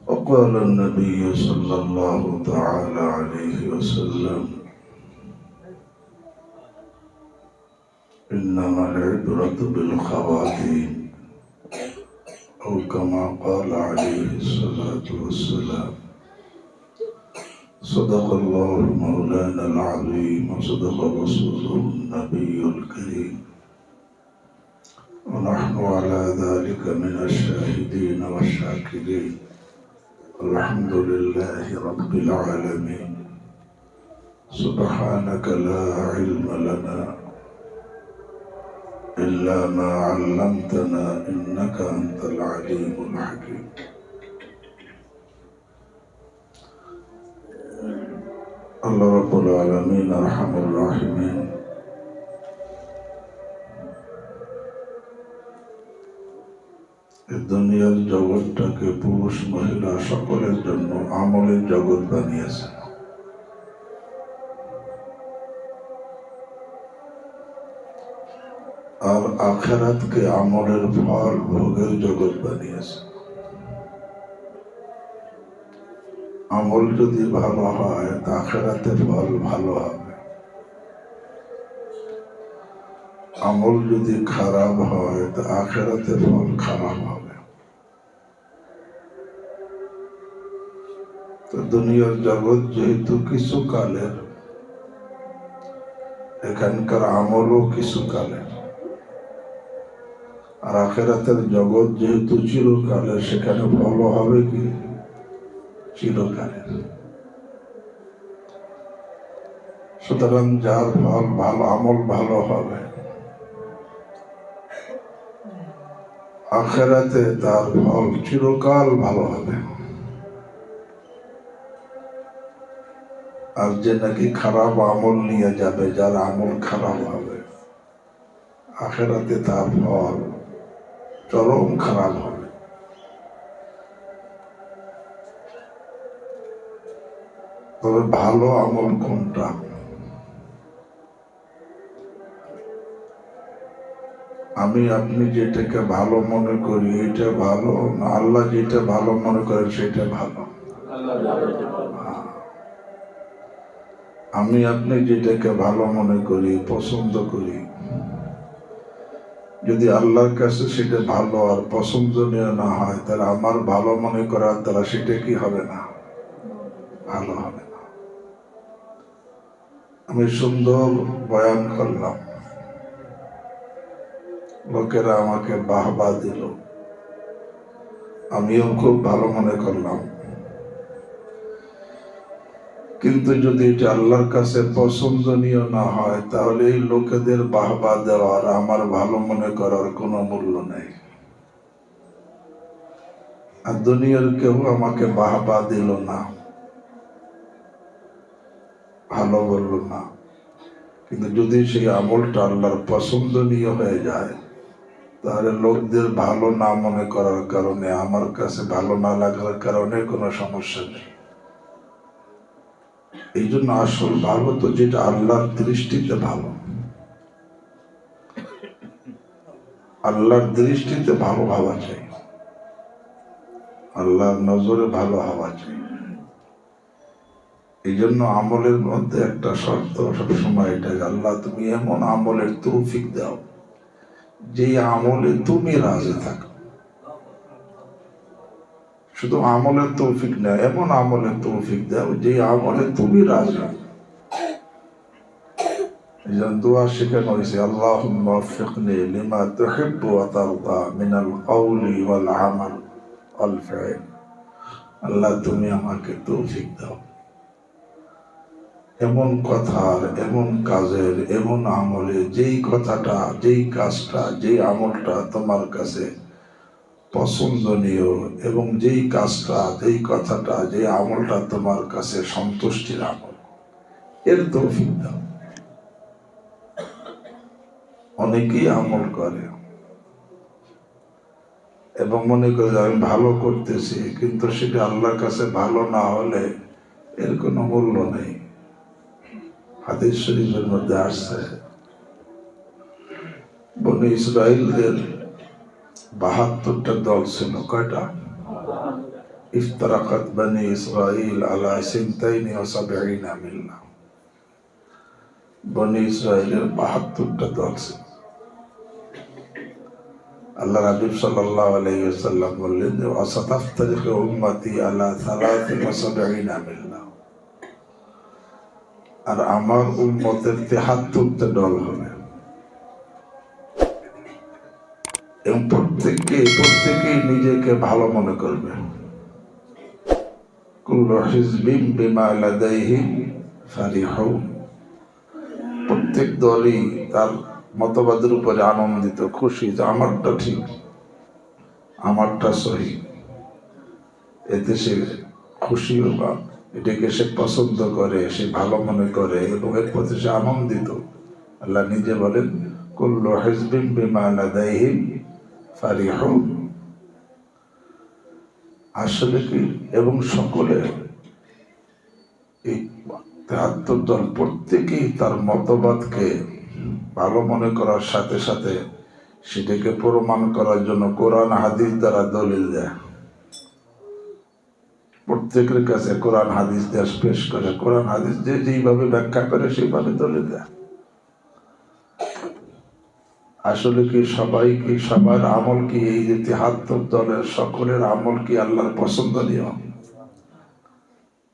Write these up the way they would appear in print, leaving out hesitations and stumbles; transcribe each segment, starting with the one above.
وقال النبي صلى الله تعالى عليه وسلم إنما العبرة بالخواتيم أو كما قال عليه الصلاة والسلام. صدق الله مولانا العظيم وصدق رسوله النبي الكريم، ونحن على ذلك من الشاهدين والشاكرين. الحمد لله رب العالمين. سبحانك لا علم لنا إلا ما علمتنا إنك أنت العليم الحكيم. الله رب العالمين أرحم الراحمين দুনিয়ার জগৎটাকে পুরুষ মহিলা সকলের জন্য আমলের জগৎ বানিয়েছেন। আর আখিরাতকে আমলের ফল ভোগের জগৎ বানিয়েছেন। আমল যদি ভালো হয় তা আখিরাতে ফল ভালো হবে, আমল যদি খারাপ হয় তা আখিরাতে ফল খারাপ হবে। তো দুনিয়ার জগৎ যেহেতু কিছু কালের, এখানকার আমলও কিছু কালের। আর আখিরাতের জগৎ যেহেতু চিরকালের, সেখানে ফল হবে কি চিরকালের। সুতরাং যার ফল ভালো, আমল ভালো হবে, আখিরাতে তার ফল চিরকাল ভালো হবে। আর যে নাকি খারাপ আমল নিয়ে যাবে, যার আমল খারাপ হবে, আখিরাতে তার ফল চরম খারাপ হবে। তবে ভালো আমল কোনটা? আমি আপনি যেটাকে ভালো মনে করি এটা ভালো, না আল্লাহ যেটা ভালো মনে করেন সেটা ভালো? আমি আপনি যেটাকে ভালো মনে করি, পছন্দ করি, যদি আল্লাহর কাছে সেটা ভালো আর পছন্দনীয় না হয়, তাহলে আমার ভালো মনে করার দ্বারা সেটা কি হবে না? ভালো হবে না। আমি সুন্দর বয়ান করলাম, লোকেরা আমাকে বাহবা দিল, আমিও খুব ভালো মনে করলাম। কিন্তু যদি এটা আল্লাহর কাছে পছন্দনীয় না হয়, তাহলে এই লোকেদের বাহবা দেওয়ার, আমার ভালো মনে করার কোনো মূল্য নেই। আর দুনিয়ার কেউ আমাকে বাহবা দিল না, ভালো বলল না, কিন্তু যদি সেই আমলটা আল্লাহর পছন্দনীয় হয়ে যায়, তাহলে লোকদের ভালো না মনে করার কারণে, আমার কাছে ভালো না লাগার কারণে কোনো সমস্যা নেই। এই জন্য আসল ভালো তো যেটা আল্লাহর দৃষ্টিতে ভালো, আল্লাহর দৃষ্টিতে ভালো ভাবা চাই, আল্লাহর নজরে ভালো হওয়া চাই। এই জন্য আমলের মধ্যে একটা শর্ত সবসময় এটা, আল্লাহ তুমি এমন আমলের তৌফিক দাও যে আমলে তুমি রাজি থাকো। শুধু আমলের তৌফিক না, এমন আমলের তৌফিক দাও যে আমলে তুমি রাজি। এই জন্য দোয়া শেখানো হয়েছে, আল্লাহুম্মা ওয়াফফিকনি লিমা তুহিব্বু ওয়া তারদা মিনাল কওলি ওয়াল আমাল ওয়াল ফি'ল। আল্লাহ তুমি আমাকে তৌফিক দাও এমন কথার, এমন কাজের, এমন আমলে, যেই কথাটা, যেই কাজটা, যেই আমলটা তোমার কাছে পছন্দনীয়, এবং যেই কাজটা, যেই কথাটা, যেই আমলটা তোমার কাছে সন্তুষ্টির আমল, এর তৌফিক দাও। অনেকেই আমল করে এবং মনে করে আমি ভালো করতেছি, কিন্তু সেটা আল্লাহর কাছে ভালো না হলে এর কোনো মূল্য নেই। হাদিস শরীফের মধ্যে আসছে, বনি ইসরাইলদের ৭২টা দল ছিল। কয়টা? ইফতারাকাত বনি ইসরাঈল আলা সিনতাইনি ওয়া সাবঈনা মিল্লাহ। বনি ইসরাঈলের ৭২টা দল ছিল। আল্লাহ হাবিব সাল্লাল্লাহু আলাইহি ওয়াসাল্লাম বললেন যে ওয়াসাতাফতারিকু উম্মতি আলা ৭৩ মিল্লাহ, আর আমার উম্মতের ৭৩টা দল হবে এবং প্রত্যেকেই নিজেকে ভালো মনে করবে। কুল্লু হিজবিন বিমা লাদাইহিম ফারিহুন, প্রত্যেক দলই তার মতবাদের উপরে আনন্দিত, খুশি যে আমারটা ঠিক, আমারটা সহি। এতে সে খুশি বা এটাকে সে পছন্দ করে, সে ভালো মনে করে এবং এর প্রতি সে আনন্দিত। আল্লাহ নিজে বলেন কুল্লু হিজবিন বিমা লাদাইহিম ফারিহুন। আসলে কি, এবং সকলে এই ৭৩ দল প্রত্যেকেই তার মতবাদকে ভালো মনে করার সাথে সাথে সেটাকে প্রমাণ করার জন্য কোরআন হাদিস দ্বারা দলিল দেয়। প্রত্যেকের কাছে কোরআন হাদিস দেশ পেশ করে, কোরআন হাদিস যে যেইভাবে ব্যাখ্যা করে সেইভাবে দলিল দেয়। আসলে কি সবার আমল কি এই যে ৭৩ দলের সকলের আমল কি আল্লাহর পছন্দনীয়?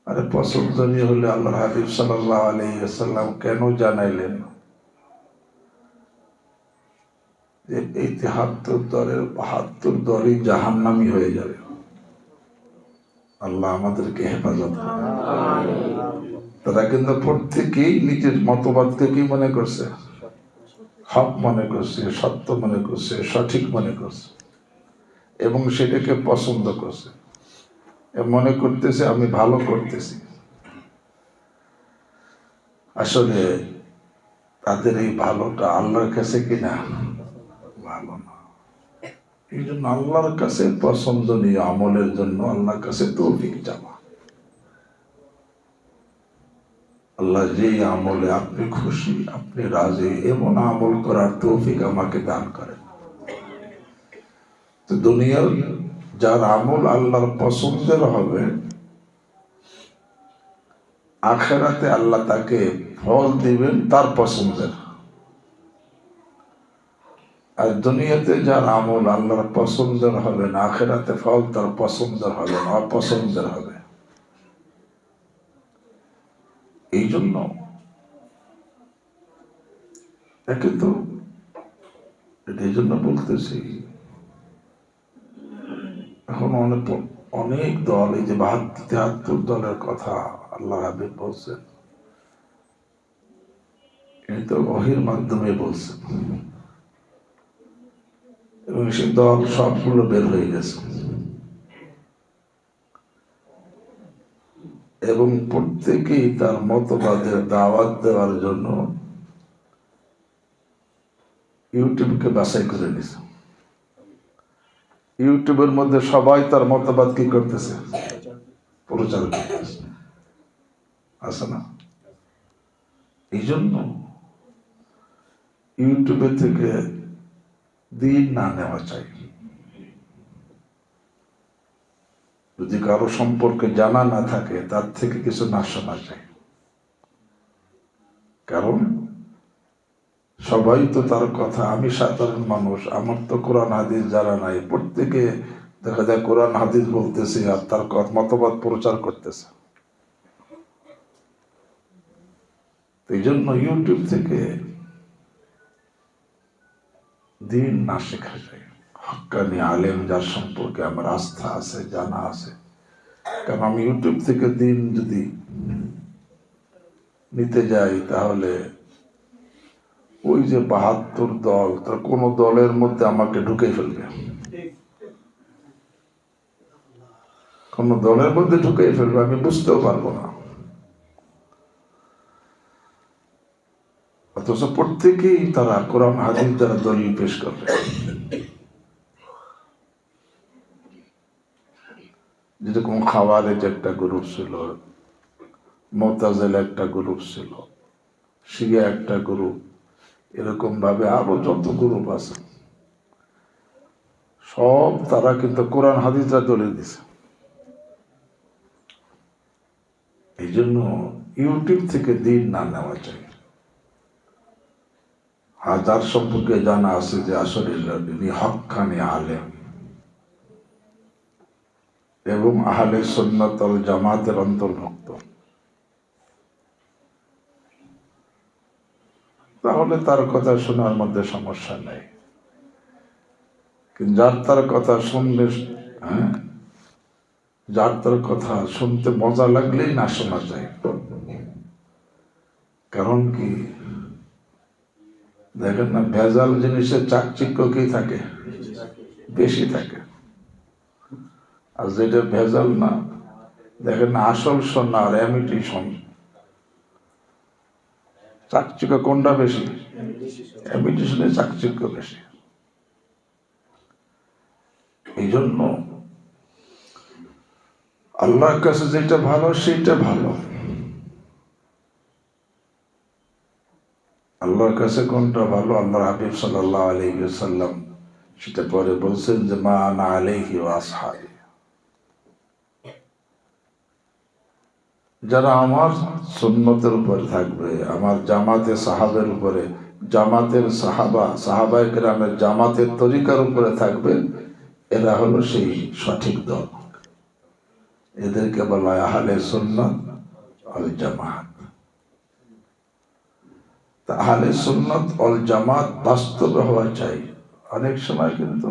আরে পছন্দনীয় হলে আল্লাহ হাবিব সাল্লাল্লাহু আলাইহি ওয়াসাল্লাম কেন জানাইলেন যে এই ৭৩ দলের ৭২ দলই জাহান্নামী হয়ে যাবে? আল্লাহ আমাদেরকে হেফাজত করে। তারা কিন্তু প্রত্যেকেই নিজের মতবাদকে কি মনে করছে? হক মনে করছে, সত্য মনে করছে, সঠিক মনে করছে এবং সেটাকে পছন্দ করছে, মনে করতেছে আমি ভালো করতেছি। আসলে তাদের এই ভালোটা আল্লাহর কাছে কিনা ভালো না। এই জন্য আল্লাহর কাছে পছন্দনীয় আমলের জন্য আল্লাহর কাছে তৌফিক চাওয়া। আল্লাহ যেই আমলে আপনি খুশি, আপনি রাজি, এমন আমল করার তৌফিক আমাকে দান করেন। তো দুনিয়ার যার আমল আল্লাহর পছন্দের হবে, আখিরাতে আল্লাহ তাকে ফল দিবেন তার পছন্দের। আর দুনিয়াতে যার আমল আল্লাহর পছন্দের হবে না, আখিরাতে ফল তার পছন্দের হবে না, অপছন্দের হবে। এই জন্য একে তো এই জন্য বলতেছি, এখন অনেক দল, এই যে ৭২ দলের কথা আল্লাহ হাবিব বলছেন, এই তো ওহীর মাধ্যমে বলছেন এবং সে দল সবগুলো বের হয়ে গেছে এবং প্রত্যেকেই তার মতবাদের দাওয়াত দেওয়ার জন্য ইউটিউবকে বাছাই করে নিছে। ইউটিউবের মধ্যে সবাই তার মতবাদ কি করতেছে? প্রচার করতেছে, আছে না? এই জন্য ইউটিউবে থেকে দিন না নেওয়া চাই। যদি কারো সম্পর্কে জানা না থাকে, তার থেকে কিছু না শোনা চাই। কারণ সবাই তো তার কথা, আমি সাধারণ মানুষ, আমার তো কোরআন হাদিস জানা নাই, প্রত্যেকে দেখা যায় কোরআন হাদিস বলতেছে আর তার মতবাদ প্রচার করতেছে। এই জন্য ইউটিউব থেকে দিন না শেখা যায়। হক্কানি আলেম যার সম্পর্কে আমার আস্থা আছে, জানা আছে। কারণ আমি ইউটিউব থেকে দিন যদি নিতে যাই, তাহলে ওই যে ৭২ দল, তার কোন দলের মধ্যে আমাকে ঢুকে ফেলবে, কোন দলের মধ্যে ঢুকে ফেলবে, আমি বুঝতেও পারবো না। অথচ প্রত্যেকেই তারা কোরআন হাদিস দ্বারা দলিল পেশ করবে। যেরকম খাওয়ারেজ একটা গ্রুপ ছিল, মুতাজিলা একটা গ্রুপ ছিল, শিয়া একটা গ্রুপ, এরকম ভাবে আরো যত গ্রুপ আছে, সব তারা কিন্তু কোরআন হাদিস দ্বারা দলিল দিছে। এই জন্য ইউটিউব থেকে দিন না নেওয়া চাই। যার সম্পর্কে জানা আছে যে আসলে তিনি হক্কানি আলেম এবং আহলে সুন্নাত ওয়াল জামাতের অন্তর্ভুক্ত, তাহলে তার কথা শোনার মধ্যে সমস্যা নেই। কিন্তু যার তার কথা শুনলে, যার তার কথা শুনতে মজা লাগলেই না শোনা যায়। কারণ কি, দেখেন না, ভেজাল জিনিসের চাকচিক্য কি থাকে, বেশি থাকে। আর যেটা ভেজাল না, দেখেন না, আসল সোনা আর ইমিটেশন, চাকচিক্য কোনটা বেশি? ইমিটেশনের চাকচিক্য বেশি। এই জন্য আল্লাহর কাছে যেটা ভালো সেটা ভালো। আল্লাহর কাছে কোনটা ভালো, আল্লাহর হাবিব সাল্লাল্লাহু আলাইহি ওয়াসাল্লাম সেটা পরে বলছেন যে মা আনা আলাইহি ওয়া আসহাবি, যারা আমার সুন্নতের উপরে থাকবে, আমার জামাতে সাহাবের উপরে, জামাতের সাহাবায়ে কেরামের জামাতের তরিকার উপরে থাকবে, এরা হলো সেই সঠিক দল। এদেরকে বলা হয় আহলে সুন্নাত ওয়াল জামাত। তা আহলে সুন্নাত ওয়াল জামাত বাস্তবে হওয়া চাই। অনেক সময় কিন্তু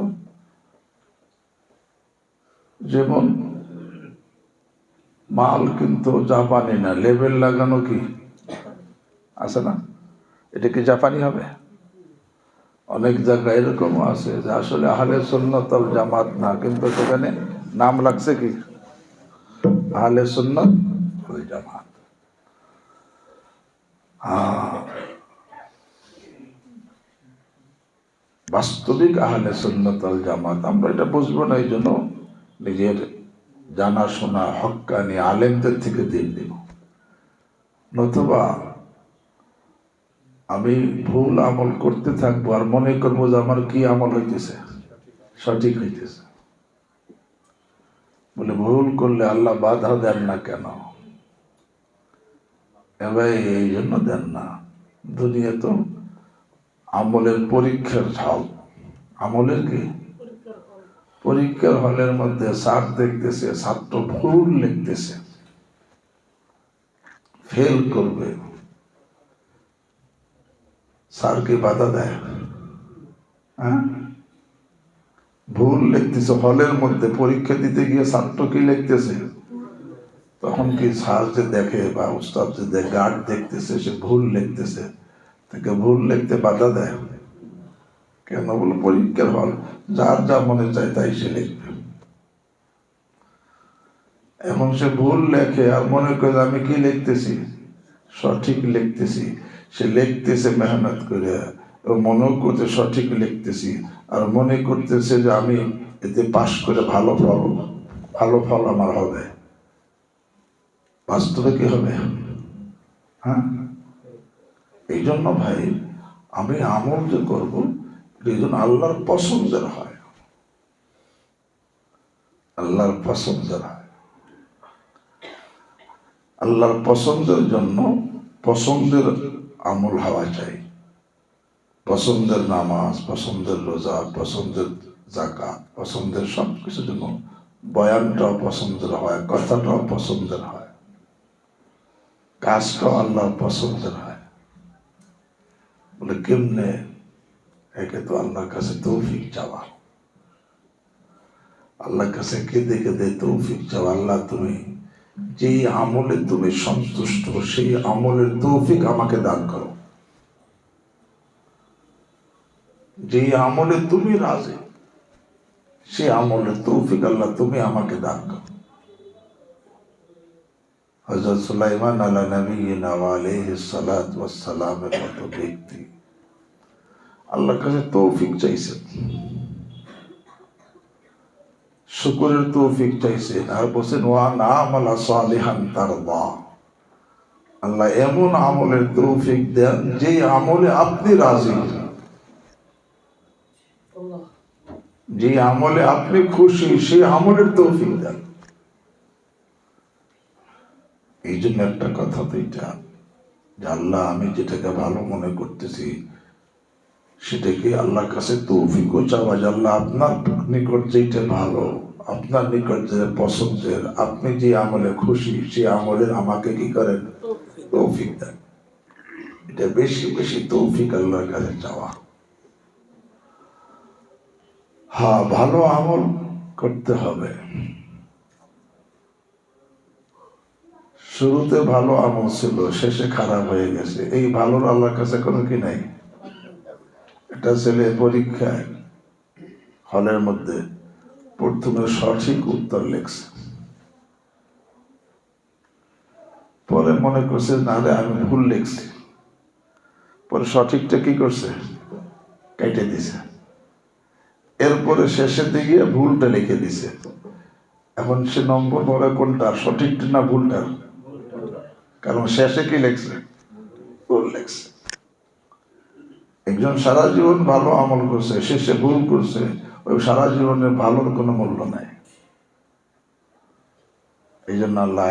যেমন মাল কিন্তু জাপানি না, লেবেল লাগানো কি আছে না, এটা কি জাপানি হবে? অনেক জায়গায় এরকম আছে যে আসলে আহলে সুন্নাত ওয়াল জামাত না, কিন্তু সেখানে নাম লাগছে কি আহলে সুন্নাত ওয়াল জামাত। বাস্তবিক আহলে সুন্নাত ওয়াল জামাত আমরা এটা বুঝবো না, এই জন্য নিজের জানাশোনা হক্কানি আলেমদের থেকে দিন দিব। নতুবা আমি ভুল আমল করতে থাকবো আর মনে করবো যে আমার কি আমল হইতেছে, সঠিক হইতেছে। বলে ভুল করলে আল্লাহ বাধা দেন না কেন? এবার এই জন্য দেন না, দুনিয়া তো আমলের পরীক্ষার হল। আমলের কি পরীক্ষার হলের মধ্যে স্যার দেখতেছে ছাত্র ভুল লিখতেছে, ফেল করবে, স্যারকে বাধা দেয়? ভুল লিখতেছে হলের মধ্যে, পরীক্ষা দিতে গিয়ে ছাত্র কি লিখতেছে, তখন কি স্যার যে দেখে বা উস্তাদ যে দেখে, গার্ড দেখতেছে সে ভুল লিখতেছে, তাকে ভুল লিখতে বাধা দেয় কেন? বলে পরীক্ষার হল, যার যা মনে চায় তাই সে লিখবে। এখন সে ভুল লেখে আর মনে করে আমি কি লিখতেছি, সঠিক লিখতেছি। সে লিখতেছে মেহনত করে, মনেও করতে সঠিক লিখতেছি, আর মনে করতেছে যে আমি এতে পাশ করে ভালো ফল আমার হবে। বাস্তবে কি হবে? এই জন্য ভাই, আমি আমল যে করবো এই জন্য আল্লাহর পছন্দের হয়, আল্লাহর পছন্দের হয়। আল্লাহর পছন্দের জন্য পছন্দের আমল হওয়া চাই। পছন্দের নামাজ, পছন্দের রোজা, পছন্দের যাকাত, পছন্দের সবকিছু যেন বয়ানটাও পছন্দের হয়, কথাটাও পছন্দের হয়, কাজটাও আল্লাহর পছন্দের হয়। বলে কেমনে? একে তো আল্লাহর কাছে তৌফিক চাওয়া, আল্লাহর কাছে কেঁদে কেঁদে তৌফিক চাওয়া, আল্লাহ তুমি যেই আমলে তুমি সন্তুষ্ট সেই আমলের তৌফিক আমাকে দান করো, যেই আমলে তুমি রাজি সেই আমলের তৌফিক আল্লাহ তুমি আমাকে দান করো। হযরত সুলাইমান আলা নবিয়িনা ওয়া আলাইহিস সালাতু ওয়াস সালামের মতো ব্যক্তি আল্লাহর কাছে তৌফিক চাইছেন, শুকরের তৌফিক চাইছেন, আর বলছেন ওয়া না'মালা সালিহান তারদা, আল্লাহ এমন আমলের তৌফিক দেন যে আমলে আপনি রাজি, যে আমলে আপনি খুশি সেই আমলের তৌফিক দেন। এই জন্য একটা কথা তো এটা, যে আল্লাহ আমি যেটাকে ভালো মনে করতেছি সেটাকে আল্লাহর কাছে তৌফিকও চাওয়া, যে আল্লাহ আপনার নিকট যেটা ভালো, আপনার নিকট যে পছন্দের, আপনি যে আমলে খুশি সেই আমলের আমাকে কি করেন, তৌফিক দেন। এটা বেশি বেশি তৌফিক আল্লাহর কাছে চাওয়া। হ্যাঁ, ভালো আমল করতে হবে। শুরুতে ভালো আমল ছিল, শেষে খারাপ হয়ে গেছে, এই ভালোর আল্লাহর কাছে কোনো কি নাই। একটা ছেলে পরীক্ষায় হলের মধ্যে প্রথমে সঠিক উত্তর লিখছে, পরে মনে করছে না রে আমি ভুল লিখছি, পরে সঠিকটা কি করছে, কেটে দিছে, এরপরে শেষের দিকে ভুলটা লিখে দিছে। এখন সে নম্বর পরে কোনটা, সঠিকটা না ভুলটা? কারণ শেষে কি লিখছে, ভুল লিখছে। একজন সারা জীবন ভালো আমল করছে, শেষে ভুল করছে, ওই সারা জীবনের ভালোর কোনো মূল্য নাই। এই জন্য আল্লাহ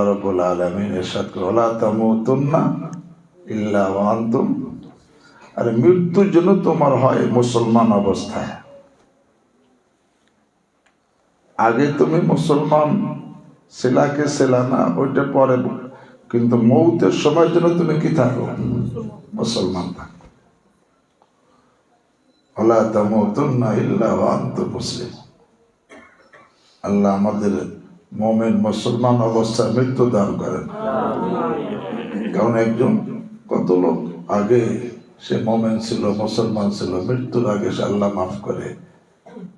রাব্বুল আলামিন ইরশাদ করে, ওয়ালা তামুতুন্না ইল্লা ওয়া আনতুম, আর মৃত্যুর জন্য তোমার হয় মুসলমান অবস্থায়। আগে তুমি মুসলমান ছিলাকে ছিলা না ওইটা পরে, কিন্তু মৌতের সময় জন্য তুমি কি থাকো, মুসলমান থাকো। ওয়ালা তামুতুন্না ইল্লা ওয়া আনতুম মুসলিম। আল্লাহ আমাদের মুমিন মুসলমান অবস্থায় মৃত্যু দান করেন। কারণ একজন কত লোক আগে সে মুমিন ছিল, মুসলমান ছিল, মৃত্যুর আগে সে আল্লাহ মাফ করে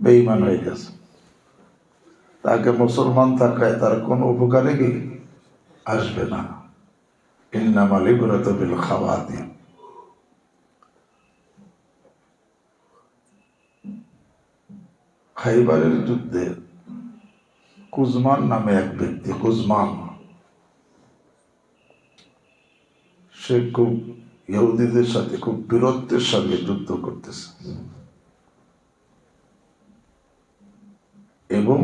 বেঈমান হয়ে গেছে, তাকে মুসলমান থাকায় তার কোনো উপকারে কি আসবে না। ইন্নামাল ইবরাতু বিল খাওয়াতিম। খাইবারের যুদ্ধে কুজমান নামে এক ব্যক্তি, কুজমান, সে খুব ইহুদিদের সাথে খুব বীরত্বের সঙ্গে যুদ্ধ করতেছে এবং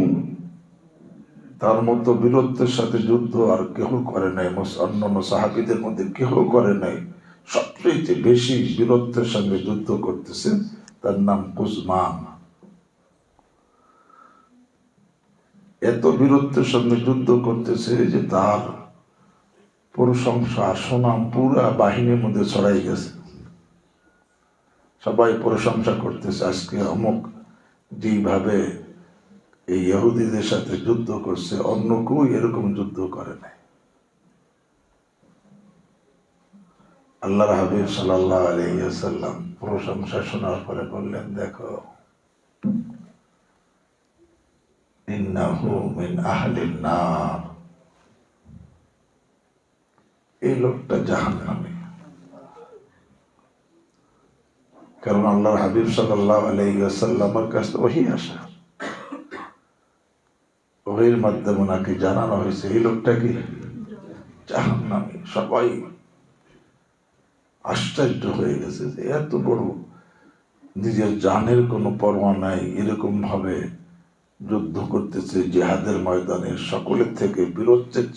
তার মতো বীরত্বের সাথে যুদ্ধ আর কেউ করে নাই, অন্যান্য সাহাবীদের মধ্যে কেউ করে নাই। সবচেয়ে বেশি বীরত্বের সঙ্গে যুদ্ধ করতেছে, তার নাম কুজমান। এত বীরত্বের সঙ্গে যুদ্ধ করতেছে যে তার প্রশংসা সুনাম পুরা বাহিনীর মধ্যে ছড়াই গেছে। সবাই প্রশংসা করতেছে, আজকে অমুক যেভাবে এই ইহুদিদের সাথে যুদ্ধ করছে অন্য কেউ এরকম যুদ্ধ করে নাই। আল্লাহর হাবিব সাল্লাল্লাহু আলাইহি ওয়াসাল্লাম প্রশংসা শোনার পরে বললেন, দেখো ইন্নাহু মিন আহলিন নার, এই লোকটা জাহান্নামী। কারণ আল্লাহর হাবিব সাল্লাল্লাহু আলাইহি ওয়াসাল্লামের কাছে ওহী আসে, ওহির মাধ্যমে ওনাকে জানানো হয়েছে এই লোকটা কি জাহান্নামী। সবাই আশ্চর্য হয়ে গেছে যে এত বড় নিজের জানের কোনো পরোয়া নাই, এরকম ভাবে যুদ্ধ করতেছে জিহাদের ময়দানে, সকলের থেকে বীরত্বের,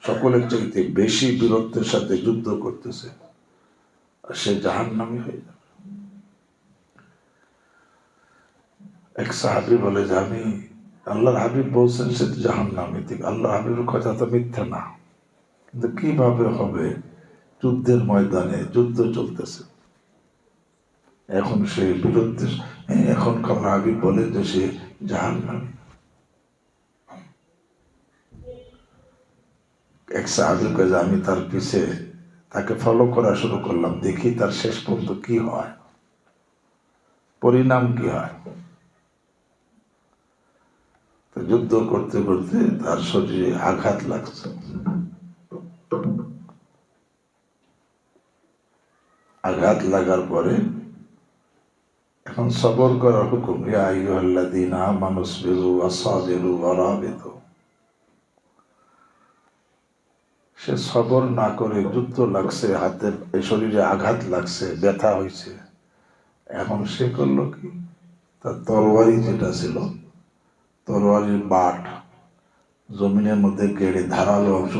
সকলের চাইতে বেশি বীরত্বের সাথে যুদ্ধ করতেছে, আর সে জাহান্নামী হয়ে যাবে। এক সাহাবী বলে যে আমি, আল্লাহর হাবিব বলছেন সে জাহান্নামী, ঠিক আল্লাহর হাবিবের কথা তো মিথ্যা না, কিন্তু কিভাবে হবে, যুদ্ধের ময়দানে যুদ্ধ চলতেছে, এখন সে বিরুদ্ধে, এখন আল্লাহর হাবিব বলে যে সে জাহান্নামী। এক সাহাবীর কাছে আমি তার পিছে তাকে ফলো করা শুরু করলাম, দেখি তার শেষ পর্যন্ত কি হয়, পরিণাম কি হয়। যুদ্ধ করতে করতে তার শরীরে আঘাত লাগছে, আঘাত লাগার পরে এখন সবর করার হুকুম, ইয়া আইয়ুহাল্লাযীনা আমানু ইসবিরু ওয়াসাবিরু ওয়ারাবিতু। সে সবর না করে যুদ্ধ লাগছে, হাতের শরীরে আঘাত লাগছে, ব্যথা হয়েছে, এখন সে করলো কি, তার তরবারি যেটা ছিল, তরবারির জমিনের মধ্যে গেড়ে ধারালো অংশ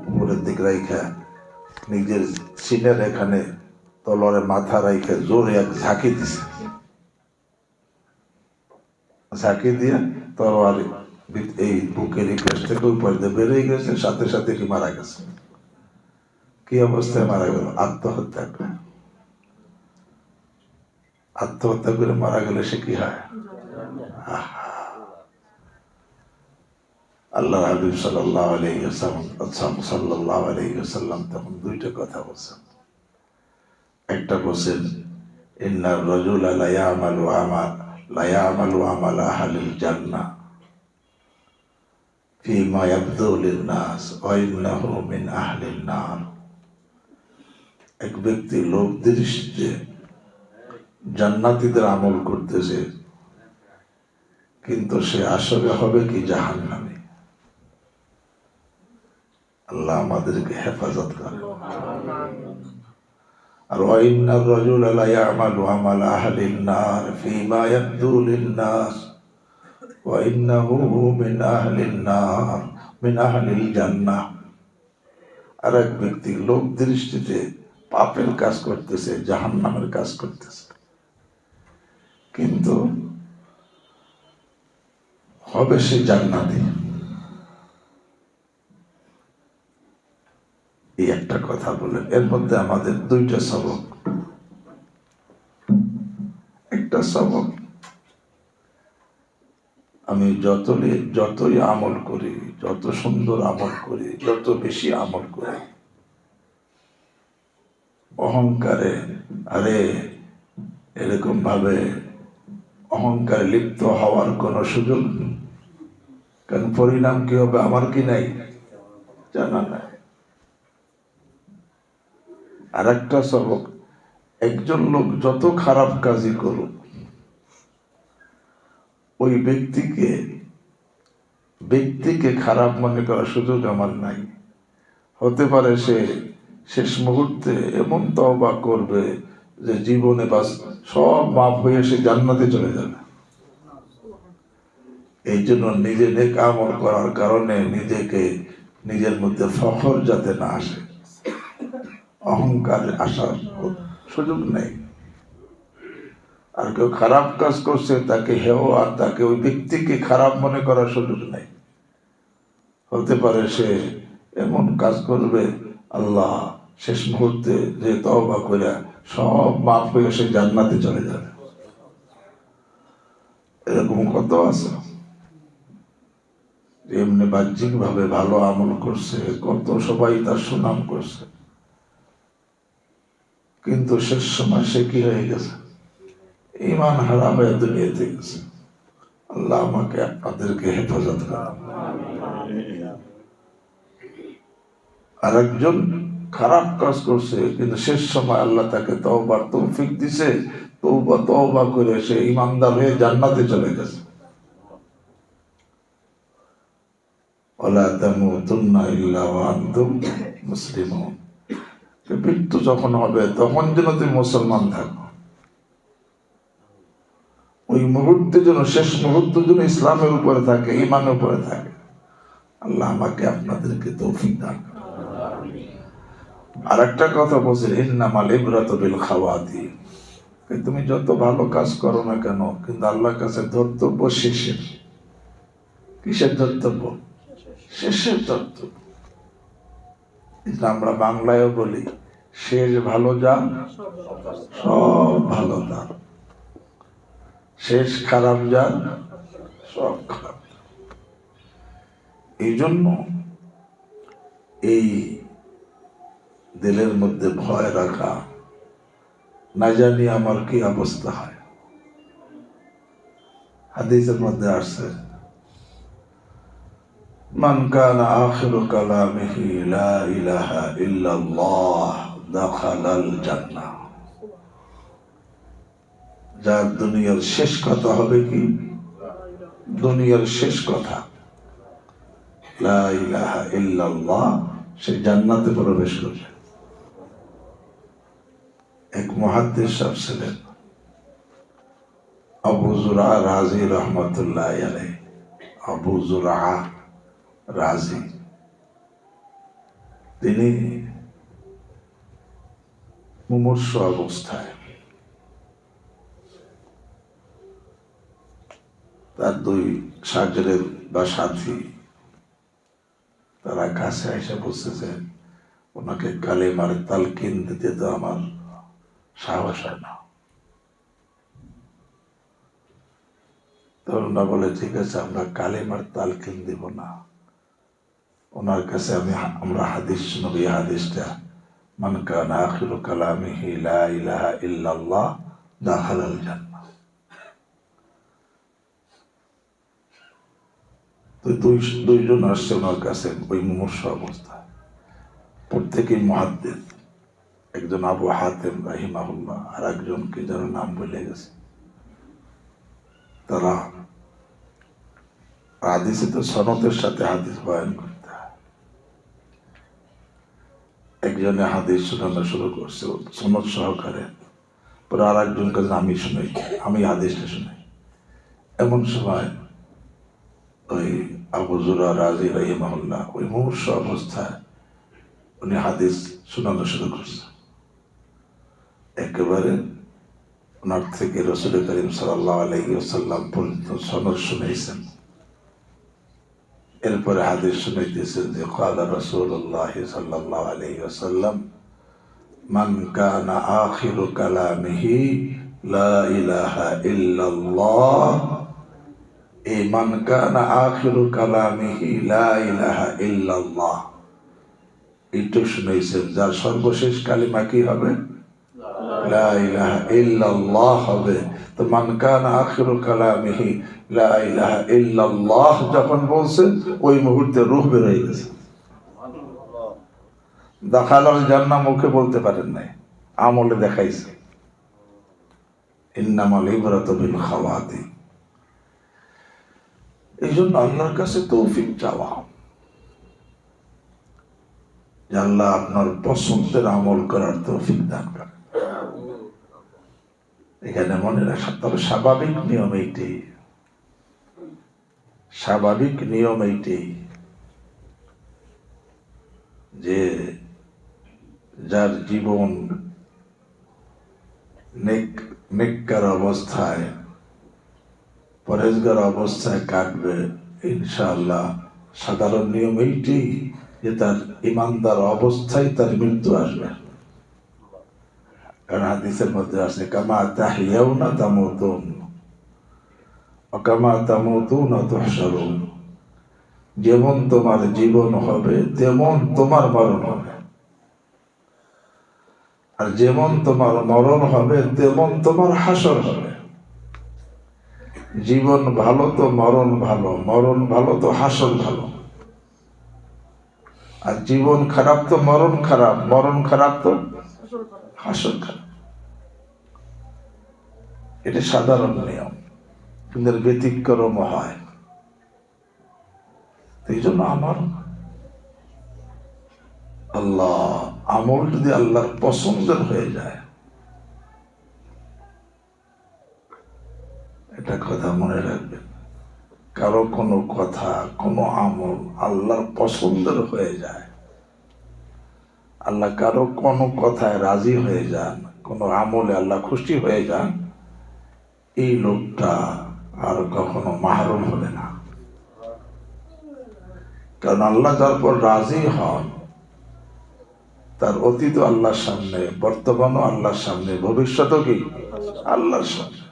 উপরের দিক রাইখা নিজের সিনের এখানে তলরে মাথা রাইখা জোরে এক ঝাঁকি দিছে, ঝাঁকি দিয়ে তলোয়ার এই বুকের এই পেশ থেকে উপর দিয়ে বেরিয়ে গেছে, সাথে সাথে কি মারা গেছে। কি অবস্থায় মারা গেল? আত্মহত্যা করে। আত্মহত্যা করে মারা গেলে সে কি হয়? আল্লাহ হাবিব সাল্লাল্লাহু আলাইহি ওয়াসাল্লাম তখন দুইটা কথা বলছেন। একটা বলছেন, ইন্নার রাজুলা লা ইয়ামালু আমালা আহলিল জান্নাহ ফীমা ইয়াবদু লিন-নাস ওয়া ইন্নাহু মিন আহলিন নার। এক ব্যক্তি লোক দৃষ্টিতে জান্নাতীদের আমল করতেছে, কিন্তু সে আসলে হবে কি জাহান্নামী। আল্লাহ আমাদেরকে হেফাজত করে। আর ওয়াইন্নার রাজুলা লা ইয়ামালু আমালা আহলিন নার ফীমা ইয়াবদু লিন-নাস ওয়া ইন্নাহু মিন আহলিন নার মিন আহলিল জান্নাহ। আর এক ব্যক্তি লোক দৃষ্টিতে পাপের কাজ করতেছে, জাহান্নামের কাজ করতেছে, কিন্তু হবে সে জান্নাতি। এই একটা কথা বলেন। এর মধ্যে আমাদের দুইটা সবক। একটা সবক, আমি যতই আমল করি, যত সুন্দর আমল করি, যত বেশি আমল করি, অহংকারে আরে এরকম ভাবে অহংকারে লিপ্ত হওয়ার কোনো সুযোগ নেই। কারণ পরিণাম কি হবে আমার কি নাই, জানা নাই। আর একটা সবক, একজন লোক যত খারাপ কাজই করুক, ওই ব্যক্তিকে খারাপ মনে করার সুযোগ আমার নাই। হতে পারে সে শেষ মুহূর্তে এমন তওবা করবে যে জীবনে বাস সব মাফ হয়ে সে জান্নাতে চলে যাবে। এই জন্য নিজে নেক আমল করার কারণে নিজের মধ্যে ফখর যাতে না আসে, অহংকার আসার সুযোগ নেই। আর কেউ খারাপ কাজ করছে তাকে হেও আর তাকে ওই ব্যক্তিকে খারাপ মনে করার সুযোগ নেই। হতে পারে সে এমন কাজ করবে আল্লাহ শেষ মুহূর্তে যে তওবা করে সব মাফ হয়ে সে জান্নাতে চলে যাবে। এরকম কত আছে এমনি বাহ্যিক ভাবে ভালো আমল করছে, কত সবাই তার সুনাম করছে, কিন্তু শেষ সময় সে কি হয়ে গেছে? ঈমান হারা হয়ে দুনিয়াতে গেছে। আল্লাহ আমাকে আপনাদেরকে হেফাজত করে। আর একজন খারাপ কাজ করছে, কিন্তু শেষ সময় আল্লাহ তাকে তওবার তৌফিক দিছে, তওবা করে সে ঈমানদার হয়ে জান্নাতে চলে গেছে। ওয়ালা তামুতুন্না ইল্লা ওয়া আনতুম মুসলিমুন। মৃত্যু যখন হবে তখন যেন তুমি মুসলমান থাকো, ওই মুহূর্তে যেন, শেষ মুহূর্তে যেন ইসলামের উপরে থাকে, ঈমানের উপরে থাকে। আল্লাহ আমাকে আপনাদেরকে তৌফিক দান করুন। আর একটা কথা বলছেন, ইন্নামাল ইবরাতু বিল খাওয়াতিম। তুমি যত ভালো কাজ করো না কেন, কিন্তু আল্লাহর কাছে ধর্তব্য শেষের। কিসের ধর্তব্য? শেষের ধর্তব্য। আমরা বাংলায়ও বলি, শেষ ভালো যান সব ভালো যান, শেষ খারাপ যান সব খারাপ। এই জন্য এই দিলের মধ্যে ভয় রাখা, না জানি আমার কি অবস্থা হয়। হাদিসের মধ্যে আসছে, মান কানা আখিরু কালামিহি লা ইলাহা ইল্লাল্লাহ দাখালাল জান্নাহ। যার দুনিয়ার শেষ কথা হবে কি? দুনিয়ার শেষ কথা লা ইলাহা ইল্লাল্লাহ, সে জান্নাতে প্রবেশ করবে। এক মুহাদ্দিস সাহেব ছিলেন, আবু যুরআ রাজি রহমাতুল্লাহ আলাইহি। আবু যুরআ রাজি। তিনি মুমূর্ষ অবস্থায় তার দুই সাগরের বা সাথী তারা কাছে এসে বলতেছে, ওনাকে কালেমার তালকিন দিতে তো আমার সাহস হয় না। তরুণরা বলে, ঠিক আছে, আমরা কালেমার তালকিন দিব না, ওনার কাছে আমরা হাদিস শুনবো। এই হাদিসটা, মান কানা আখিরু কালামিহি লা ইলাহা ইল্লাল্লাহ দাখালাল জান্নাহ। তো দুইজন আসছে ওনার কাছে ওই মুমূর্ষ অবস্থায়, প্রত্যেকেই মুহাদ্দিস। একজন আবু হাতেম রাহিমাহুল্লাহ, আর একজনকে যার নাম বলে গেছে। তারা হাদিসে তো সনদের সাথে হাদিস বয়ান করতে হয়। একজনে হাদিস শোনানো শুরু করছে সনদ সহকারে, পরে আর একজন কাছে আমি শুনাই, আমি হাদিসটা শুনাই। এমন সময় ওই আবু জুরা রাজি রাহিমাহুল্লাহ ওই মুমূর্ষ অবস্থায় উনি হাদিস শোনানো শুরু করছে। একেবারে ওনার থেকে রাসূল করিম সাল্লাল্লাহু আলাইহি ওয়াসাল্লাম পর্যন্ত সনদ শুনাইছেন। এরপরে হাদিস শুনাইতেছেন যে ক্বালা রাসূলুল্লাহ সাল্লাল্লাহু আলাইহি ওয়াসাল্লাম, মান কানা আখিরু কালামিহি লা ইলাহা ইল্লাল্লাহ। এই মান কানা আখিরু কালামিহি লা ইলাহা ইল্লাল্লাহ, এইটা শুনাইছেন যার সর্বশেষ কালিমা কি হবে? লা ইলাহা ইল্লাল্লাহ হবে। তো মান কানা আখিরু কালামিহি লা ইলাহা ইল্লাল্লাহ যখন বলছেন, ওই মুহূর্তে রূহ বের হয়ে গেছে। দাখালাল জান্নাহ মুখে বলতে পারেন নাই, আমলে দেখাইছে। ইন্নামাল ইবরাতু বিল খাওয়াতিম। এই জন্য আল্লাহর কাছে তৌফিক চাওয়া, যে আল্লাহ আপনার পছন্দের আমল করার তৌফিক দান করেন। এখানে মনে রাখা, তবে স্বাভাবিক নিয়ম এইটাই, স্বাভাবিক নিয়ম এইটাই যে যার জীবন নেককার অবস্থায়, পরেজগার অবস্থায় কাটবে, ইনশাআল্লাহ সাধারণ নিয়ম এইটাই যে তার ইমানদার অবস্থায় তার মৃত্যু আসবে। কারণ হাদিসের মধ্যে আছে, কামা তাহইয়াউনা তামুতুন ওয়া কামা তামুতুনা তুহশারুন। যেমন তোমার জীবন হবে তেমন তোমার মরণ হবে, আর যেমন তোমার মরণ হবে তেমন তোমার হাসর হবে। জীবন ভালো তো মরণ ভালো, মরণ ভালো তো হাসর ভালো। আর জীবন খারাপ তো মরণ খারাপ, মরণ খারাপ তো হাসর খারাপ। এটা সাধারণ নিয়ম, কিন্তু ব্যতিক্রম হয়। এই জন্য আমার আল্লাহ আমল যদি আল্লাহর পছন্দের হয়ে যায়, এটা কথা মনে রাখবেন। কারো কোনো কথা, কোনো আমল আল্লাহর পছন্দের হয়ে যায়, আল্লাহ কারো কোনো কথায় রাজি হয়ে যান, কোনো আমলে আল্লাহ খুশি হয়ে যান, এই লোকটা আর কখনো মাহরুম হবে না। কারণ আল্লাহ যার পর রাজি হন, তার অতীত আল্লাহর সামনে, বর্তমানও আল্লাহর সামনে, ভবিষ্যৎও কি আল্লাহর সামনে।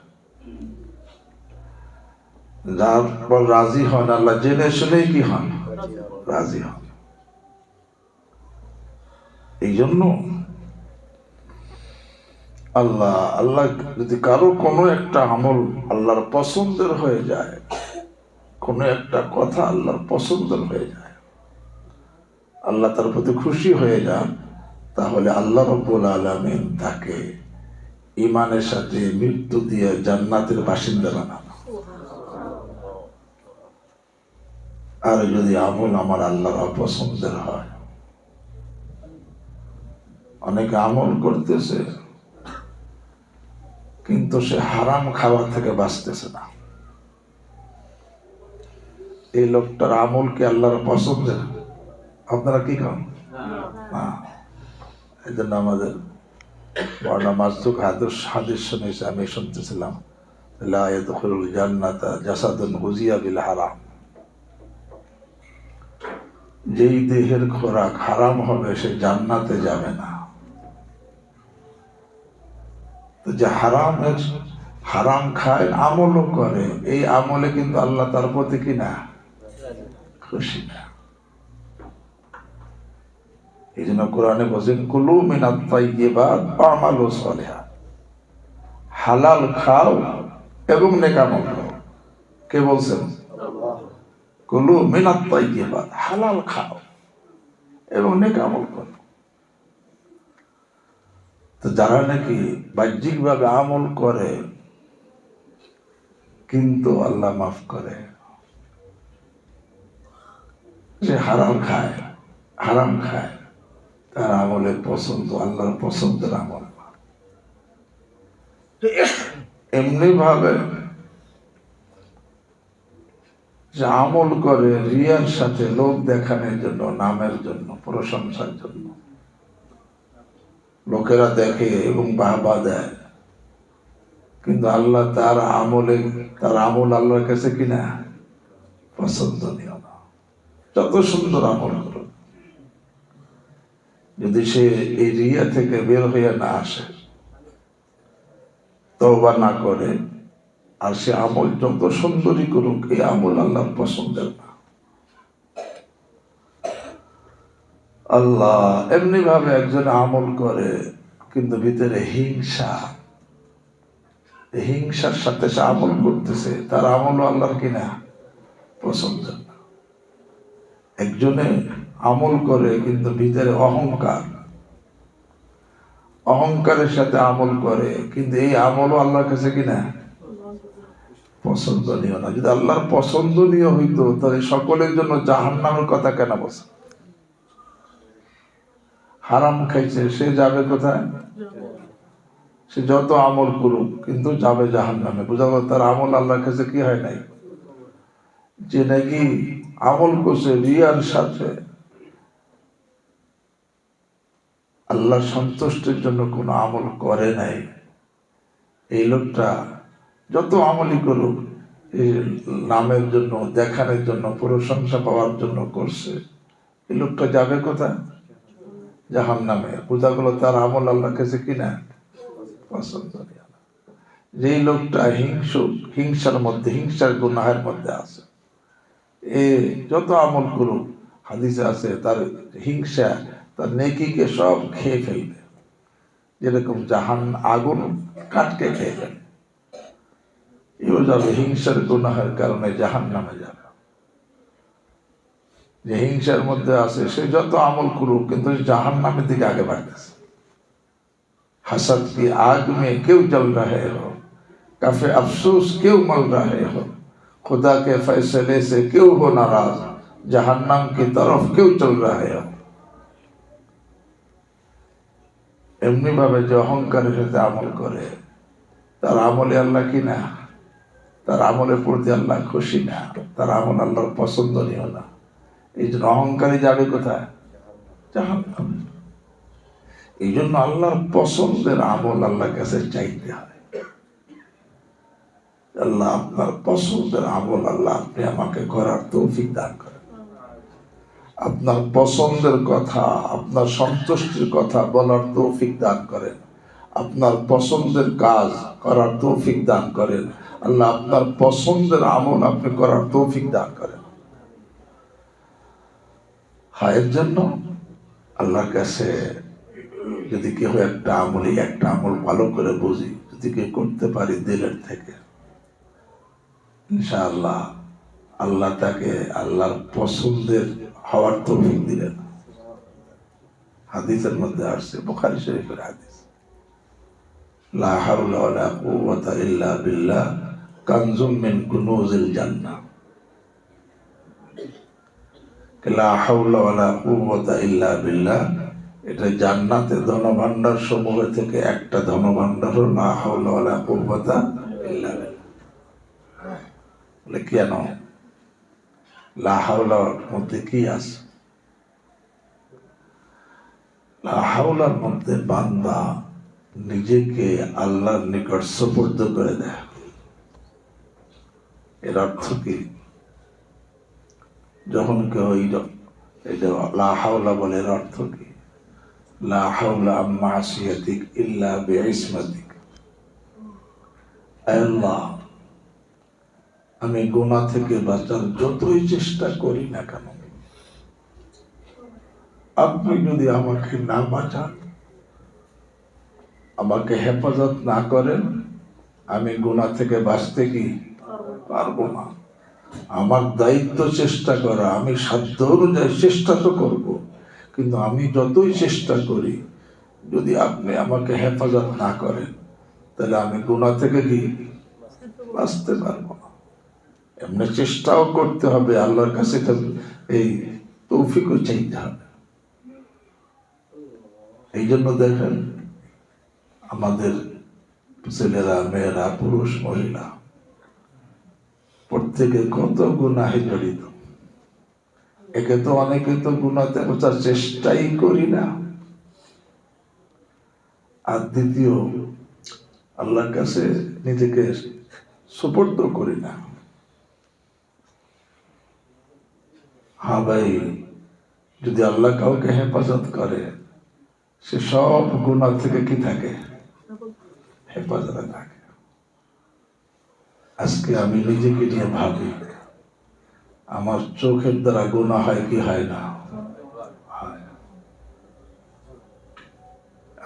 যার পর রাজি হন, আল্লাহ জেনে শুনেই কি হন? রাজি হন। এই জন্য আল্লাহ যদি কারো কোনো একটা আমল আল্লাহর পছন্দের হয়ে যায়, কোনো একটা কথা আল্লাহর পছন্দের হয়ে যায়, আল্লাহ তার প্রতি খুশি হয়ে যান, তাহলে আল্লাহ রাব্বুল আলামিন তাকে ঈমানের সাথে মৃত্যু দিয়ে জান্নাতের বাসিন্দা বানান। আর যদি আমল আমার আল্লাহর অপছন্দের হয়, অনেকে আমল করতেছে কিন্তু সে হারাম খাওয়া থেকে বাঁচতেছে না। এই লোকটার আমল কি আল্লাহর পছন্দের? আপনারা কি করেন? না। এই জন্য আমাদের মওলানা মাসদুক হাদিস শুনেছি, আমি শুনতেছিলাম, লা ইয়াদখুলুল জান্নাতা জাসাদুন গুজিয়া বিল হারাম। যেই দেহের খোরাক হারাম হবে সে জান্নাতে যাবে না। তো যে হারাম খায়, আমলও করে, এই আমলে কিন্তু আল্লাহ তার প্রতি কিনা খুশি না। এই জন্য কোরআনে বলছেন কুলু মিনাত তাইয়্যিবাত ওয়া'মালু সালিহা, হালাল খাও এবং নেক আমল করো। কে বলছেন? কুলু মিনাত তাইয়্যিবাত, হালাল খাও এবং নেক আমল করো। তো যারা নাকি বাহ্যিকভাবে আমল করে কিন্তু আল্লাহ মাফ করে, সে হারাম খায়, তার আমলের পছন্দ আল্লাহর পছন্দের আমল না। এমনি ভাবে যে আমল করে রিয়ার সাথে, লোক দেখানোর জন্য, নামের জন্য, প্রশংসার জন্য, লোকেরা দেখে এবং বাহবা দেয়, কিন্তু আল্লাহ তার আমল আল্লাহর কাছে কিনা পছন্দনীয় না। যত সুন্দর আমল করো, যদি সে এই রিয়া থেকে বের হয়ে না আসে, তওবা না করে, আর সে আমল যত সুন্দরই করুক, এই আমল আল্লাহর পছন্দের না। আল্লাহ এমনি ভাবে একজন আমল করে কিন্তু ভিতরে হিংসার সাথে সে আমল করতেছে, তার আমল আল্লাহর কিনা পছন্দের না। একজনে আমল করে কিন্তু ভিতরে অহংকারের সাথে আমল করে, কিন্তু এই আমলও আল্লাহর কাছে কিনা পছন্দনীয় না। যদি আল্লাহর পছন্দনীয় হইতো তাহলে সকলের জন্য জাহান্নামের কথা কেন বলছে? হারাম খাইছে, সে যাবে কোথায়? সে যত আমল করুক কিন্তু যাবে জাহান্নামে। বোঝা গেল তার আমল আল্লাহর কাছে কি হয় নাই। যে নাকি আমল করছে রিয়ার সাথে, আল্লাহ সন্তুষ্টির জন্য কোনো আমল করে নাই, এই লোকটা যত আমলই করুক এই নামের জন্য, দেখানোর জন্য, প্রশংসা পাওয়ার জন্য করছে, এই লোকটা যাবে কোথায়? জাহান্নামে। বোঝা গেল তার আমল আল্লাহর কাছে কিনা পছন্দনীয় না। যেই লোকটা হিংসার গুনাহের মধ্যে আছে, এ যত আমল করুক, হাদিসে আছে তার হিংসা তার নেকিকে সব খেয়ে ফেলবে, যেরকম আগুন কাটকে খেয়ে ফেলে। এও যাবে হিংসার গুনাহের কারণে জাহান্নামে যাবে। যে হিংসার মধ্যে আছে সে যত আমল করুক কিন্তু জাহান্নামের দিকে আগে বাড়তেছে। हसद की आग में क्यों जल रहे हो, काफे अफसोस क्यों मल रहे हो, खुदा के फैसले से क्यों हो नाराज, जहन्नम की तरफ क्यों चल रहे हो। এমনি ভাবে যে অহংকারের সাথে আমল করে, তার আমলে আল্লাহ কি না, তার আমলের প্রতি আল্লাহ খুশি না, তার আমল আল্লাহর পছন্দনীয় না। এই জন্য অহংকারী যাবে কোথায়? জাহান্নামে। এই জন্য আল্লাহর পছন্দের আমল আল্লাহর কাছে চাইতে হয়। আল্লাহ আপনার পছন্দের আমল আল্লাহ আপনি আমাকে করার তৌফিক দান করেন। আপনার পছন্দের কথা, আপনার সন্তুষ্টির কথা বলার তৌফিক দান করেন। আপনার পছন্দের কাজ করার তৌফিক দান করেন। আল্লাহ আপনার পছন্দের আমল আপনি করার তৌফিক দান করেন। এর জন্য আল্লাহর কাছে যদি কেউ একটা আমল ভালো করে বুঝি, যদি কেউ করতে পারি দিলের থেকে, ইনশাআল্লাহ আল্লাহ তাকে আল্লাহর পছন্দের হওয়ার তৌফিক দিলেন। হাদিসের মধ্যে আসছে, বুখারী শরীফের হাদিস, লা হাওলা ওয়ালা কুওয়াতা ইল্লা বিল্লাহ কানজুম মিন কুনুজিল জান্নাহ। লা হাওলা ওয়ালা কুওয়াতা ইল্লা বিল্লাহ, এটা জান্নাতের ধনভাণ্ডার সমূহ থেকে একটা ধনভাণ্ডার হলো লা হাওলা ওয়ালা কুওয়াতা ইল্লা বিল্লাহ। বলে কেন? লা হাওলার মধ্যে কি আছে? লা হাওলার মধ্যে বান্দা নিজেকে আল্লাহর নিকট সুপর্দ করে দেয়। এর অর্থ কি? যখন কেউ এটা লা হাওলা বলে, এর অর্থ কি? লা হাওলা আন মাসিয়াতিক ইল্লা বিইসমাতিক। আল্লাহ, আমি গুনাহ থেকে বাঁচার যতই চেষ্টা করি না কেন, আপনি যদি আমাকে না বাঁচান, আমাকে হেফাজত না করেন, আমি গুনাহ থেকে বাঁচতে কি পারবো না। আমার দায়িত্ব চেষ্টা করা, আমি সাধ্য অনুযায়ী চেষ্টা তো করব, কিন্তু আমি যতই চেষ্টা করি, যদি আপনি আমাকে হেফাজত না করেন, তাহলে আমি গুনাহ থেকে কি বাঁচতে পারবো না। এমনি চেষ্টাও করতে হবে, আল্লাহর কাছে এই তৌফিকও চাইতে হবে। এই জন্য দেখেন আমাদের ছেলেরা, মেয়েরা, পুরুষ, মহিলা প্রত্যেকে কত গুনাহে জড়িত। একে তো অনেকে তো গুনাহতে বাঁচার চেষ্টাই করি না, আর দ্বিতীয় আল্লাহর কাছে নিজেকে সুপর্দ করি না। হ্যাঁ ভাই, যদি আল্লাহ কাউকে হেফাজত করে, সে সব গুনাহ থেকে কি থাকে? হেফাজতে থাকে। আজকে আমি নিজেকে নিয়ে ভাবি, আমার চোখের দ্বারা গুনাহ হয় কি হয় না?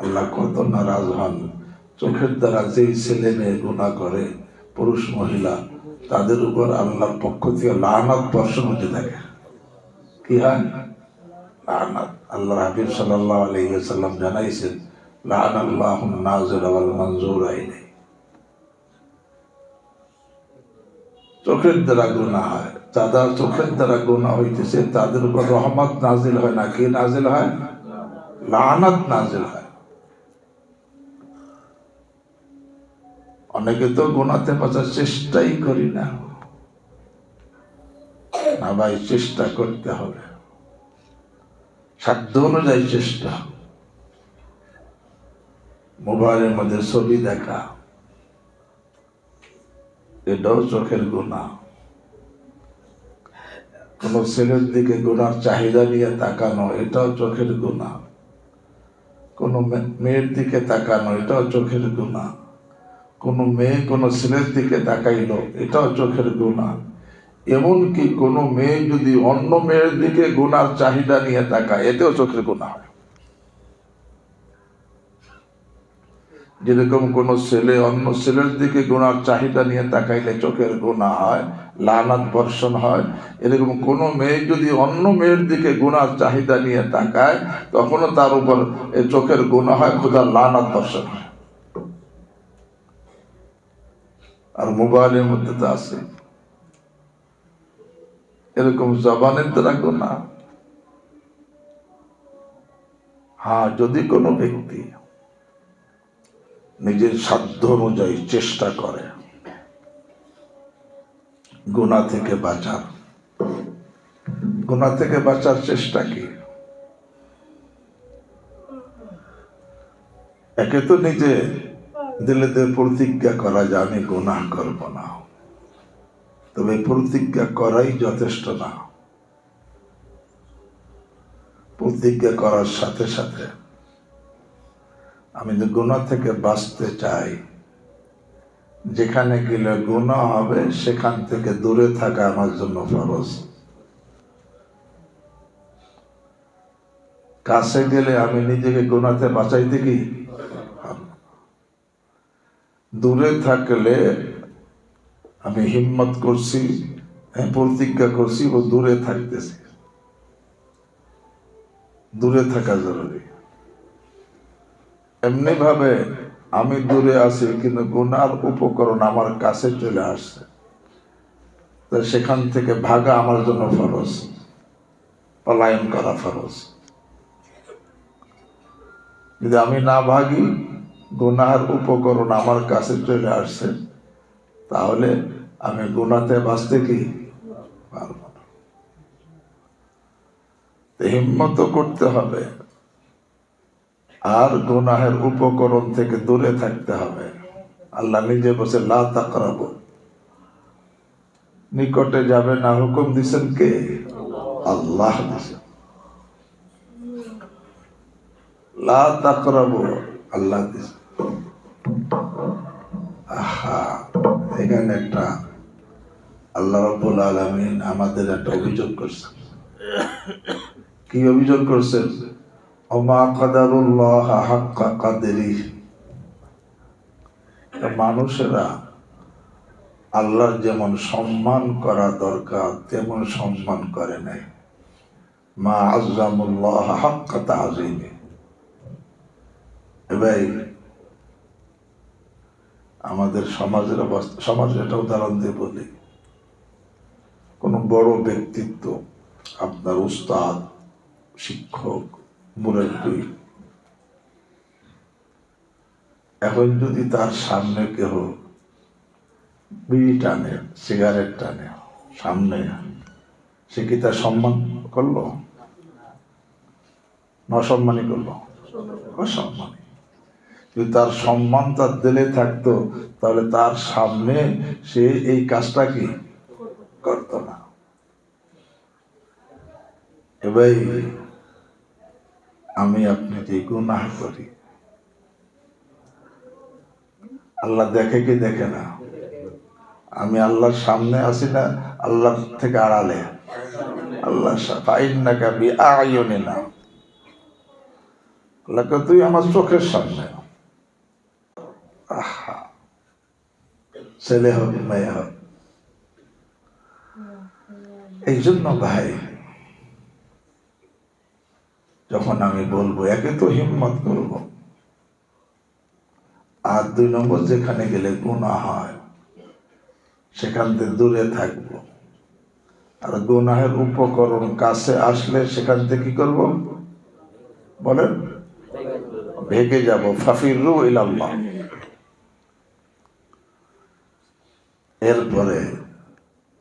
আল্লাহ কত নারাজ হন। চোখের দ্বারা যেই ছেলে মেয়ে গুনাহ করে, পুরুষ মহিলা, তাদের উপর আল্লাহর পক্ষ থেকে লানত বর্ষণ হতে থাকে। কি হয়? লানত। আল্লাহ হাবিব সাল্লাল্লাহু আলাইহি ওয়াসাল্লাম জানাইছেন, লানাল্লাহুন নাযির ওয়াল মানজুর আইনাই। চোখের দ্বারা গুনাহ হয়, যাদের চোখের দ্বারা গুনাহ হইতেছে তাদের উপর রহমত নাজিল হয় না, কি নাজিল হয়? লানত নাজিল হয়। অনেকে তো গুনাহতে বাঁচার চেষ্টাই করি না। না ভাই, চেষ্টা করতে হবে, সাধ্য অনুযায়ী চেষ্টা। মোবাইলের মধ্যে ছবি দেখা, এটাও চোখের গুনাহ। কোন ছেলের দিকে গুনার চাহিদা নিয়ে তাকানো, এটাও চোখের গুনাহ। কোন মেয়ের দিকে তাকানো, এটাও চোখের গুনাহ। কোন মেয়ে কোন ছেলের দিকে তাকাইলো, এটাও চোখের গুনাহ। এমনকি কোন মেয়ে যদি অন্য মেয়ের দিকে গুনার চাহিদা নিয়ে তাকায়, এতেও চোখের গুনাহ হয়। যেরকম কোন ছেলে অন্য ছেলের দিকে গুনার চাহিদা নিয়ে তাকাইলে চোখের গুনাহ হয়, লানত বর্ষণ হয়, এরকম কোন মেয়ে যদি অন্য মেয়ের দিকে গুনার চাহিদা নিয়ে তাকায়, তখনও তার উপর চোখের গুনাহ হয়, খোদার লানত বর্ষণ হয়। আর মোবাইলের মধ্যে তো আছে এরকম জবানের দ্বারা গুনাহ। হ্যাঁ, যদি কোনো ব্যক্তি নিজের সাধ্য অনুযায়ী চেষ্টা করে গুনাহ থেকে বাঁচার, গুনাহ থেকে বাঁচার চেষ্টা কি? একে তো নিজে দিলেতে প্রতিজ্ঞা করা যে আমি গুনাহ করব না, তবে প্রতিজ্ঞা করাই যথেষ্ট না। প্রতিজ্ঞা করার সাথে সাথে আমি যে গুনাহ থেকে বাঁচতে চাই, যেখানে গেলে গুনাহ হবে সেখান থেকে দূরে থাকা আমার জন্য ফরজ। কাছে গেলে আমি নিজেকে গুনাহতে বাঁচাইতে কি? দূরে থাকলে আমি হিম্মত করছি, প্রতিজ্ঞা করছি ও দূরে থাকতেছি। দূরে থাকা জরুরি। এমনি ভাবে আমি দূরে আছি কিন্তু গুনার উপকরণ আমার কাছে চলে আসছে, তো সেখান থেকে ভাগা আমার জন্য ফরজ, পলায়ন করা ফরজ। যদি আমি না ভাগি, গুনার উপকরণ আমার কাছে চলে আসছে, তাহলে আমি গুনাতে বাঁচতে কি পারব না। হিম্মত করতে হবে, আর গুনাহের উপকরণ থেকে দূরে থাকতে হবে। আল্লাহ নিজে বলছে লা তাকরাবু, নিকটে যাবে না, হুকুম দিছেন কে? আল্লাহ দিছেন। লা তাকরাবু, আল্লাহ দিছেন। আহা, এখানে একটা আল্লাহ রাব্বুল আলামিন আমাদের একটা অভিযোগ করছেন। কি অভিযোগ করছেন? ওমা কাদারুল্লাহ হাক্কা কাদরিহি, মানুষেরা আল্লাহর যেমন সম্মান করা দরকার তেমন সম্মান করে নাই। মা আযযামুল্লাহ হাক্কা তাযীমি। ভাই, আমাদের সমাজের অবস্থা, সমাজের একটা উদাহরণ দিয়ে বলি। কোন বড় ব্যক্তিত্ব, আপনার উস্তাদ, শিক্ষক, মুরব্বী, এখন যদি তার সামনে কেহ বিড়ি টানে, সিগারেট টানে সামনে, সে কি তার সম্মান করলো? অসম্মানই করলো? অসম্মানী। যদি তার সম্মান তার দিলে থাকতো, তাহলে তার সামনে সে এই কাজটা কি করতো না। এবার আমি আপনি যে গুনাহ করি, আল্লাহ দেখে কি দেখে না? আমি আল্লাহর সামনে আছি না আল্লাহ থেকে আড়ালে? আল্লাহ ফাইন্নাকা বিআয়ুনিনা, আল্লাহ কয় তুই আমার চোখের সামনে। আহা, ছেলে হোক মেয়ে হোক। এই জন্য ভাই, যখন আমি বলবো, একে তো হিম্মত করব, আর 2 নম্বর যেখানে গেলে গুনাহ হয় সেখান থেকে দূরে থাকবো। আর গুনাহের উপকরণ কাছে আসলে সেখান থেকে কি করব বলেন? ভেগে যাব। ফাফিরু ইলাল্লাহ। এরপরে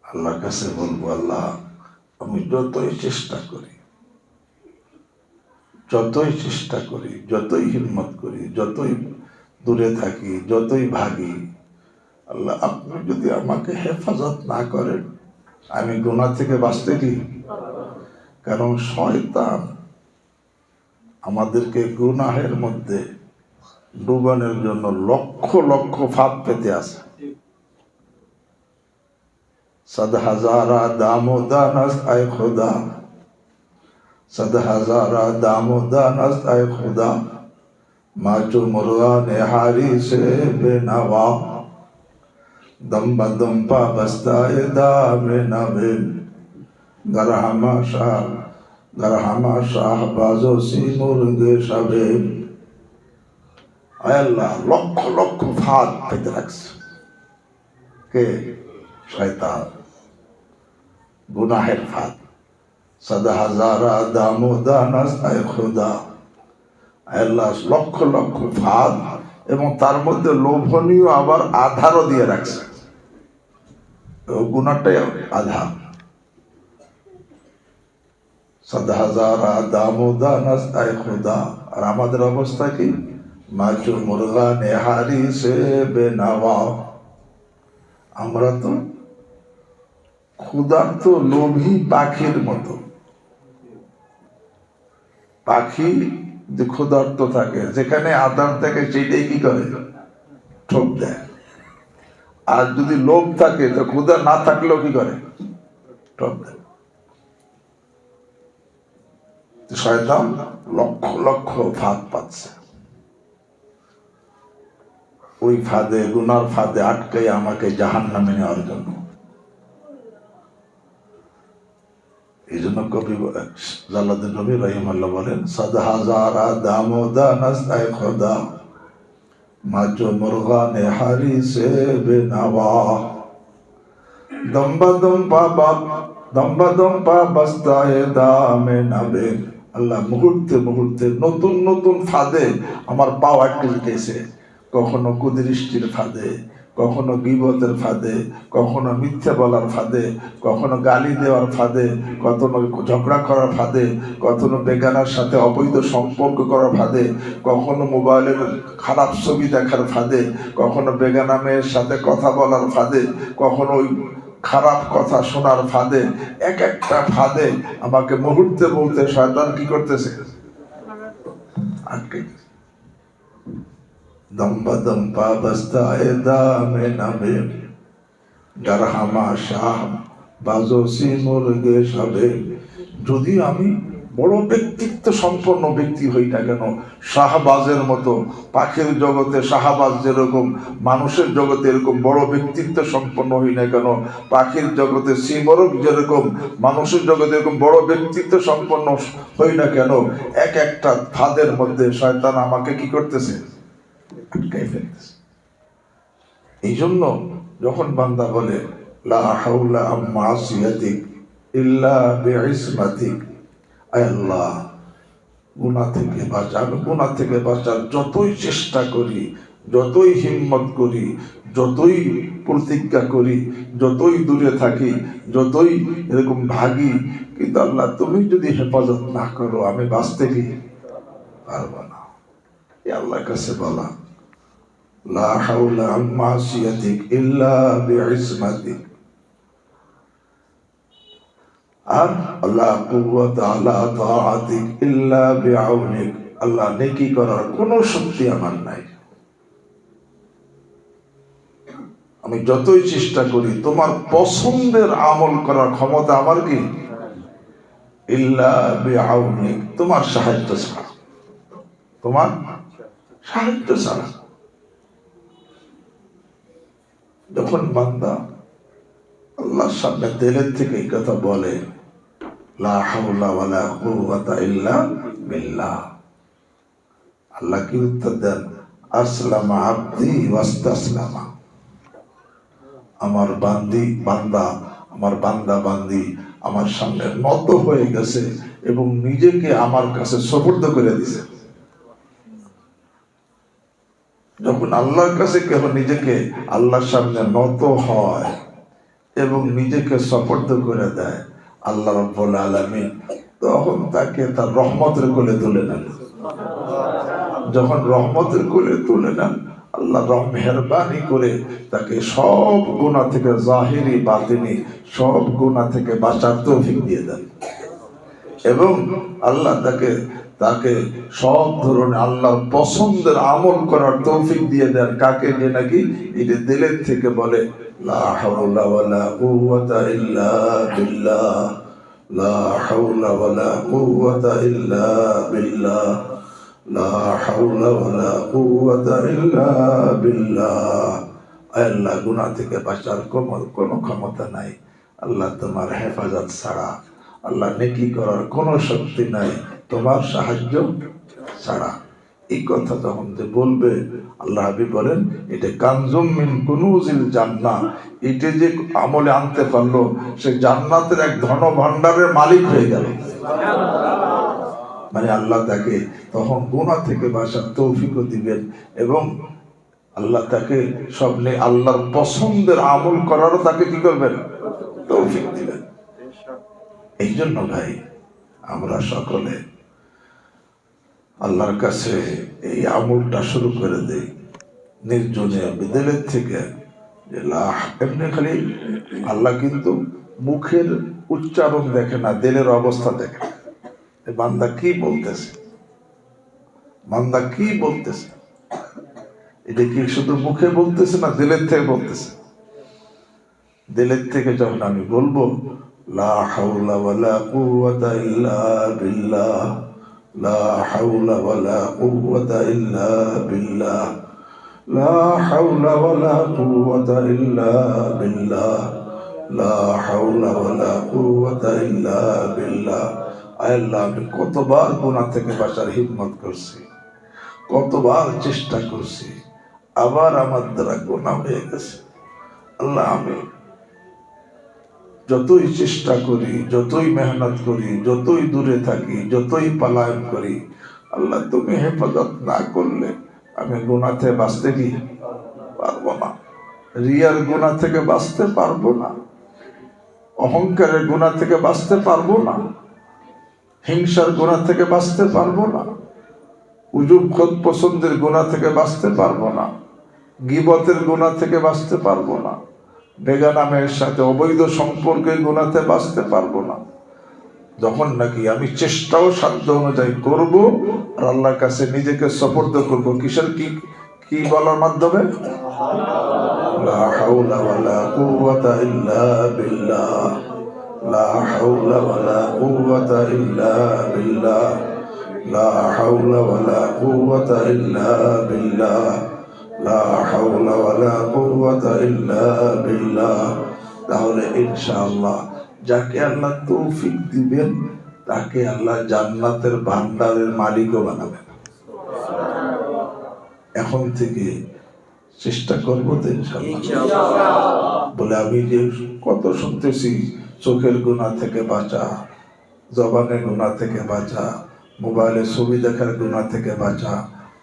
আল্লাহর কাছে বলবো, আল্লাহ আমি যতই চেষ্টা করি, যতই হিম্মত করি, যতই দূরে থাকি, যতই ভাগি, আল্লাহ আপনি যদি আমাকে হেফাজত না করেন, আমি গুনাহ থেকে বাঁচতে কি? কারণ শয়তান আমাদেরকে গুনাহের মধ্যে ডুবানোর জন্য লক্ষ লক্ষ ফাঁদ পেতে আছে। सद हजारा दामोदानस्त आए खुदा, सद हजारा दामोदानस्त आए खुदा, माचो मुर्गा ने हारी से बेनवा, दम बदम्पा बस्ताए दामे नबिन, गरहमा शाह बाजो सी मुर्गे शबे। अल्लाह लक्ष लक्ष फाद पेते राखছে কে? শয়তান। গুনাহের ফাঁদ। সদা হাজারা দামোদানাস আয় খোদা, আল্লাহ লক্ষ লক্ষ ফাঁদ, এবং তার মধ্যে লোভনীয় আবার আধারও দিয়ে রাখছে। গুনাহটাই আধার। সদা হাজারা দামোদানাস আয় খোদা। আর আমাদের অবস্থা কি? মাচু মুরগা নেহারি সে বেনাওয়া। আমরা তো ক্ষুধার্ত লোভী পাখির মতো। পাখি যে ক্ষুধার্ত থাকে, যেখানে আদার থাকে সেটাই কি করে? ঠোক দেয়। আর যদি লোভ থাকে, তো ক্ষুধা না থাকলেও কি করে? ঠোক দেয়। শয়তান লক্ষ লক্ষ ফাঁদ পাচ্ছে। ওই ফাঁদে, গুনার ফাঁদে আটকে আমাকে জাহান্নামে নেওয়ার জন্য। এই জন্য কবি জালালউদ্দিন রুমি রাহিমাহুল্লাহ বলেন, সদ হাজারা দামোদানাস আয় খোদা, মাচো মুরগা নেহারি সে বেনাওয়া, দম্বা পা বস্তায়ে দামে নাবে। আল্লাহ মুহূর্তে মুহূর্তে নতুন নতুন ফাঁদে আমার পাও আটকে যেতেছে। কখনো কুদৃষ্টির ফাঁদে, কখনো গীবতের ফাঁদে, কখনো মিথ্যে বলার ফাঁদে, কখনো গালি দেওয়ার ফাঁদে, কখনো ঝগড়া করার ফাঁদে, কখনো বেগানার সাথে অবৈধ সম্পর্ক করার ফাঁদে, কখনো মোবাইলের খারাপ ছবি দেখার ফাঁদে, কখনো বেগানা মেয়ের সাথে কথা বলার ফাঁদে, কখনো ওই খারাপ কথা শোনার ফাঁদে, এক একটা ফাঁদে আমাকে মুহূর্তে মুহূর্তে শয়তান কি করতেছে, আটকে দম্বাদম পাবস্তায়ে দামে নামে গারহামা শাহ বাজোসি মুরগে সবে। যদি আমি বড় ব্যক্তিত্ব সম্পন্ন ব্যক্তি হই না কেন, শাহবাজের মতো, পাখির জগতে শাহবাজ যেরকম, মানুষের জগতে এরকম বড় ব্যক্তিত্ব সম্পন্ন হই না কেন, পাখির জগতে সিমরক যেরকম, মানুষের জগতে এরকম বড় ব্যক্তিত্ব সম্পন্ন হই না কেন, এক একটা ফাঁদের মধ্যে শয়তান আমাকে কি করতেছে, আটকাই ফেলতেছে। এই জন্য যখন বান্দা বলে লা হাওলা মাসিয়াতিক ইল্লা বিইসমাতিক, আয় আল্লাহ গুনাহ থেকে বাঁচা, আমি গুনাহ থেকে বাঁচার যতই চেষ্টা করি, যতই হিম্মত করি, যতই প্রতিজ্ঞা করি, যতই দূরে থাকি, যতই এরকম ভাগি, কিন্তু আল্লাহ তুমি যদি হেফাজত না করো আমি বাঁচতে কি পারবো না। এই আল্লাহর কাছে বলা লা হাওলা আন মাসিয়াতিক ইল্লা বিইসমাতিক, আর লা কুওয়াতা আলা তাআতিক ইল্লা বিআউনিক, আল্লাহ নেকি করার কোনো শক্তি আমার নাই, আমি যতই চেষ্টা করি তোমার পছন্দের আমল করার ক্ষমতা আমার কি, ইল্লা বিআউনিক, তোমার সাহায্য ছাড়া, তোমার সাহায্য ছাড়া। যখন বান্দা আল্লাহর সামনে দিলের থেকে এই কথা বলে লা হাওলা ওয়ালা কুওয়াতা ইল্লা বিল্লাহ, আল্লাহ কি উত্তর দেন, আসলামা আবদি ওয়াস্তাসলামা, আমার বান্দা বান্দি আমার সামনে নত হয়ে গেছে এবং নিজেকে আমার কাছে সুপর্দ করে দিয়েছে। যখন আল্লাহর কাছে কেহ নিজেকে আল্লাহর সামনে নত হয় এবং নিজেকে সুপর্দ করে দেয়, আল্লাহ রাব্বুল আলামিন তখন তাকে তার রহমতের কোলে তুলে নেন। যখন রহমতের কোলে তুলে নেন, আল্লাহ মেহেরবানি করে তাকে সব গুনাহ থেকে, জাহিরি বাতিনি সব গুনাহ থেকে বাঁচার তৌফিক দিয়ে দেন এবং আল্লাহ তাকে সব ধরনের আল্লাহর পছন্দের আমল করার তৌফিক দিয়ে দেন। কাকে দিয়ে নাকি, এটা দিলের থেকে বলে লা হাওলা ওয়ালা কুওয়াতা ইল্লা বিল্লাহ, লা হাওলা ওয়ালা কুওয়াতা ইল্লা বিল্লাহ, লা হাওলা ওয়ালা কুওয়াতা ইল্লা বিল্লাহ। আল্লাহ গুনাহ থেকে বাঁচার কোনো ক্ষমতা নাই, আল্লাহ তোমার হেফাজত ছাড়া, আল্লাহ নেকি করার কোনো শক্তি নাই তোমার সাহায্য ছাড়া। এই কথা যখন যে বলবে, আল্লাহ হাবিব বলেন এটা কানজুম মিন কুনুজিল জান্নাহ, এটা যে আমলে আনতে পারলো সে জান্নাতের এক ধন ভান্ডারের মালিক হয়ে গেল। মানে আল্লাহ তাকে তখন গুনাহ থেকে বাঁচার তৌফিকও দিবেন এবং আল্লাহ তাকে স্বপ্নে আল্লাহর পছন্দের আমল করারও তাকে কি করবেন, তৌফিক দিবেন। এই জন্য ভাই আমরা সকলে আল্লাহর কাছে এই আমলটা শুরু করে দেই নির্জনে দিলের থেকে, যে এমনি খালি আল্লাহ কিন্তু মুখের উচ্চারণ দেখে না, দিলের অবস্থা দেখে। বান্দা কি বলতেছে, বান্দা কি বলতেছে, এটা কি শুধু মুখে বলতেছে না দিলের থেকে বলতেছে। দিলের থেকে যখন আমি বলবো লা হাওলা ওয়ালা কুওয়াতা ইল্লা বিল্লাহ, লা হাওলা ওয়ালা কুওয়াতা ইল্লা বিল্লাহ, লা হাওলা ওয়ালা কুওয়াতা ইল্লা বিল্লাহ, লা হাওলা ওয়ালা কুওয়াতা ইল্লা বিল্লাহ। আল্লাহ আমি কতবার গুনাহ থেকে বাঁচার হিম্মত করছি, কতবার চেষ্টা করছি, আবার আমার দ্বারা গুনাহ হয়ে গেছে। আল্লাহ আমি যতই চেষ্টা করি, যতই মেহনত করি, যতই দূরে থাকি, যতই পলায়ন করি, আল্লাহ তুমি হেফাজত না করলে আমি গুনাহ থেকে বাঁচতে কি পারবো না। রিয়ার গুনাহ থেকে বাঁচতে পারবো না, অহংকারের গুনাহ থেকে বাঁচতে পারবো না, হিংসার গুনাহ থেকে বাঁচতে পারবো না, উজুব খোদ পছন্দের গুনাহ থেকে বাঁচতে পারবো না, গীবতের গুনাহ থেকে বাঁচতে পারবো না, বেগানা মেয়ের সাথে অবৈধ সম্পর্কের গুনাহতে বাঁচতে পারবো না। যখন নাকি আমি চেষ্টাও সাধ্য অনুযায়ী করব আর আল্লাহর কাছে নিজেকে সুপর্দ করব, কিসের কি বলার মাধ্যমে? লা হাওলা ওয়ালা কুওয়াতা ইল্লা বিল্লাহ, লা হাওলা ওয়ালা কুওয়াতা ইল্লা বিল্লাহ, লা হাওলা ওয়ালা কুওয়াতা ইল্লা বিল্লাহ, লা হাওলা ওয়ালা কুওয়াতা ইল্লা বিল্লাহ। তাহলে ইনশাআল্লাহ যাকে আল্লাহ তৌফিক দিবেন তাকে আল্লাহ জান্নাতের ভান্ডারের মালিকও বানাবেন। এখন থেকে চেষ্টা করবো তো ইনশাআল্লাহ। বলে আমি যে কত শুনতেছি, চোখের গুনাহ থেকে বাঁচা, জবানের গুনাহ থেকে বাঁচা, মোবাইলে ছবি দেখার গুনাহ থেকে বাঁচা,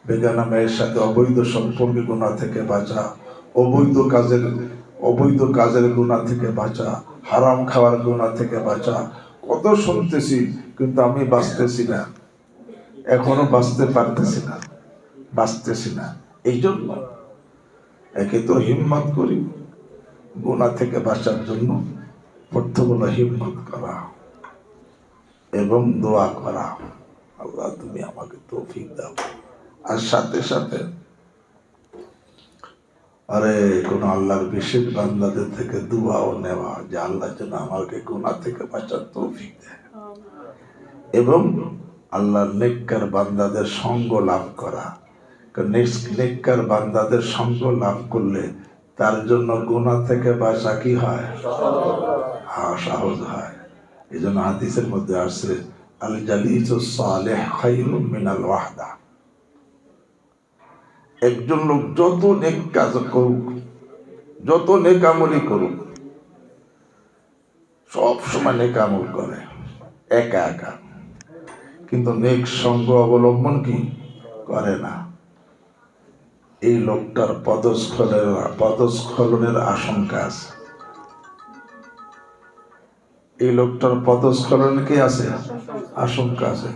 বেগানা মেয়ের সাথে অবৈধ সম্পর্কে গুনাহ থেকে বাঁচা, অবৈধ কাজের গুনাহ থেকে বাঁচা, হারাম খাওয়ার গুনাহ থেকে বাঁচা, কত শুনতেছি, কিন্তু আমি বাঁচতেছি না, এখনো বাঁচতে পারতেছি না। এই জন্য একে তো হিম্মত করি গুনাহ থেকে বাঁচার জন্য, প্রথম হলো হিম্মত করা এবং দোয়া করা, আল্লাহ তুমি আমাকে তৌফিক দাও। আর সাথে সাথে কোন আল্লাহর বিশেষ বান্দাদের থেকে দুয়াও নেওয়া যে আল্লাহ যেন আমাকে গুনাহ থেকে বাঁচার তৌফিক দেয়, এবং আল্লাহর নেককার বান্দাদের সঙ্গ লাভ করা। নেককার বান্দাদের সঙ্গ লাভ করলে তার জন্য গুনাহ থেকে বাঁচা কি হয়? সহজ হয়। এই জন্য হাদিসের মধ্যে আসছে আল জালিসুস সালেহ খায়রুম মিনাল ওয়াহদা। একজন লোক যত নেক কাজ করুক, যত নেক আমলই করুক, সব সময় নেক আমল করে একা একা, কিন্তু নেক সঙ্গ অবলম্বন কি করে না, এই লোকটার পদস্খলনের আশঙ্কা আছে। এই লোকটার পদস্খলন কি আছে? আশঙ্কা আছে।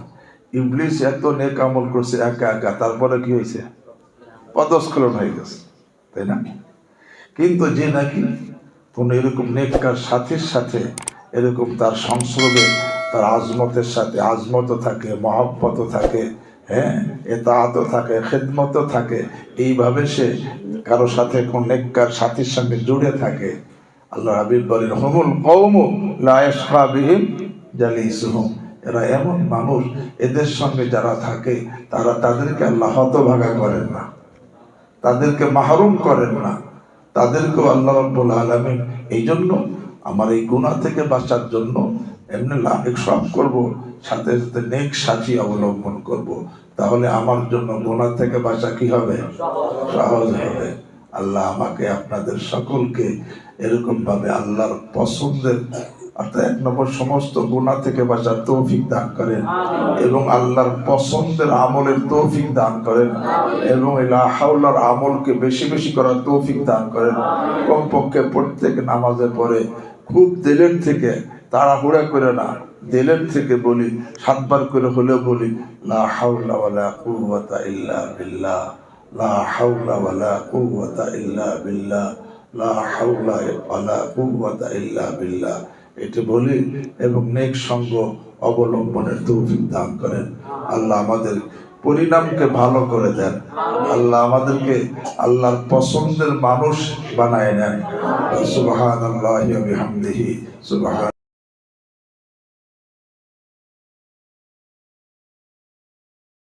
ইবলিস এত নেক আমল করছে একা একা, তারপরে কি হয়েছে? পদস্খলন হয়ে গেছে, তাই না? কিন্তু যে নাকি কোন এরকম নেককার সাথীর সাথে এরকম তার সংসর্গে তার আজমতের সাথে আজমত থাকে, মহব্বত থাকে, এতাআতও থাকে, খেদমতও থাকে, এইভাবে সে কারো সাথে কোন নেককার সাথীর সঙ্গে জুড়ে থাকে, আল্লাহ হাবিব বলেন হুমুল কওমু লা ইয়াশকা বিহিম জালিসুহুম, এরা এমন মানুষ, এদের সঙ্গে যারা থাকে তাদেরকে আল্লাহ হতভাগা করেন না, তাদেরকে মাহরুম করেন না, তাদেরকেও আল্লাহ রাব্বুল আলামিন। এই জন্য আমার এই গুনাহ থেকে বাঁচার জন্য এমনি লাভেক সব করব, সাথে সাথে নেক সাথী অবলম্বন করব, তাহলে আমার জন্য গুনাহ থেকে বাঁচা কি হবে? সহজ হবে। আল্লাহ আমাকে আপনাদের সকলকে এরকম ভাবে আল্লাহর পছন্দের, অর্থাৎ 1 নম্বর সমস্ত গুনাহ থেকে বাঁচার তৌফিক দান করেন, এবং আল্লাহর পছন্দের আমলের তৌফিক দান করেন, এবং লা হাওলার আমলকে বেশি বেশি করার তৌফিক দান করেন। কমপক্ষে প্রত্যেক নামাজে পড়ে খুব দিলের থেকে, তাড়াহুড়া করে না, দিলের থেকে বলি, 7 বার করে হলেও বলি লা হাওলা ওয়ালা কুওয়াতা ইল্লা বিল্লাহ, লা হাওলা ওয়ালা কুওয়াতা ইল্লা বিল্লাহ, লা হাওলা ওয়ালা কুওয়াতা ইল্লা বিল্লাহ, এটা বলি, এবং নেক সঙ্গ অবলম্বনের তৌফিক দান করেন। আল্লাহ আমাদের পরিণামকে ভালো করে দেন, আল্লাহ আমাদেরকে আল্লাহর পছন্দের মানুষ বানায় নেন। সুবহানাল্লাহি ওয়া বিহামদিহি সুবহান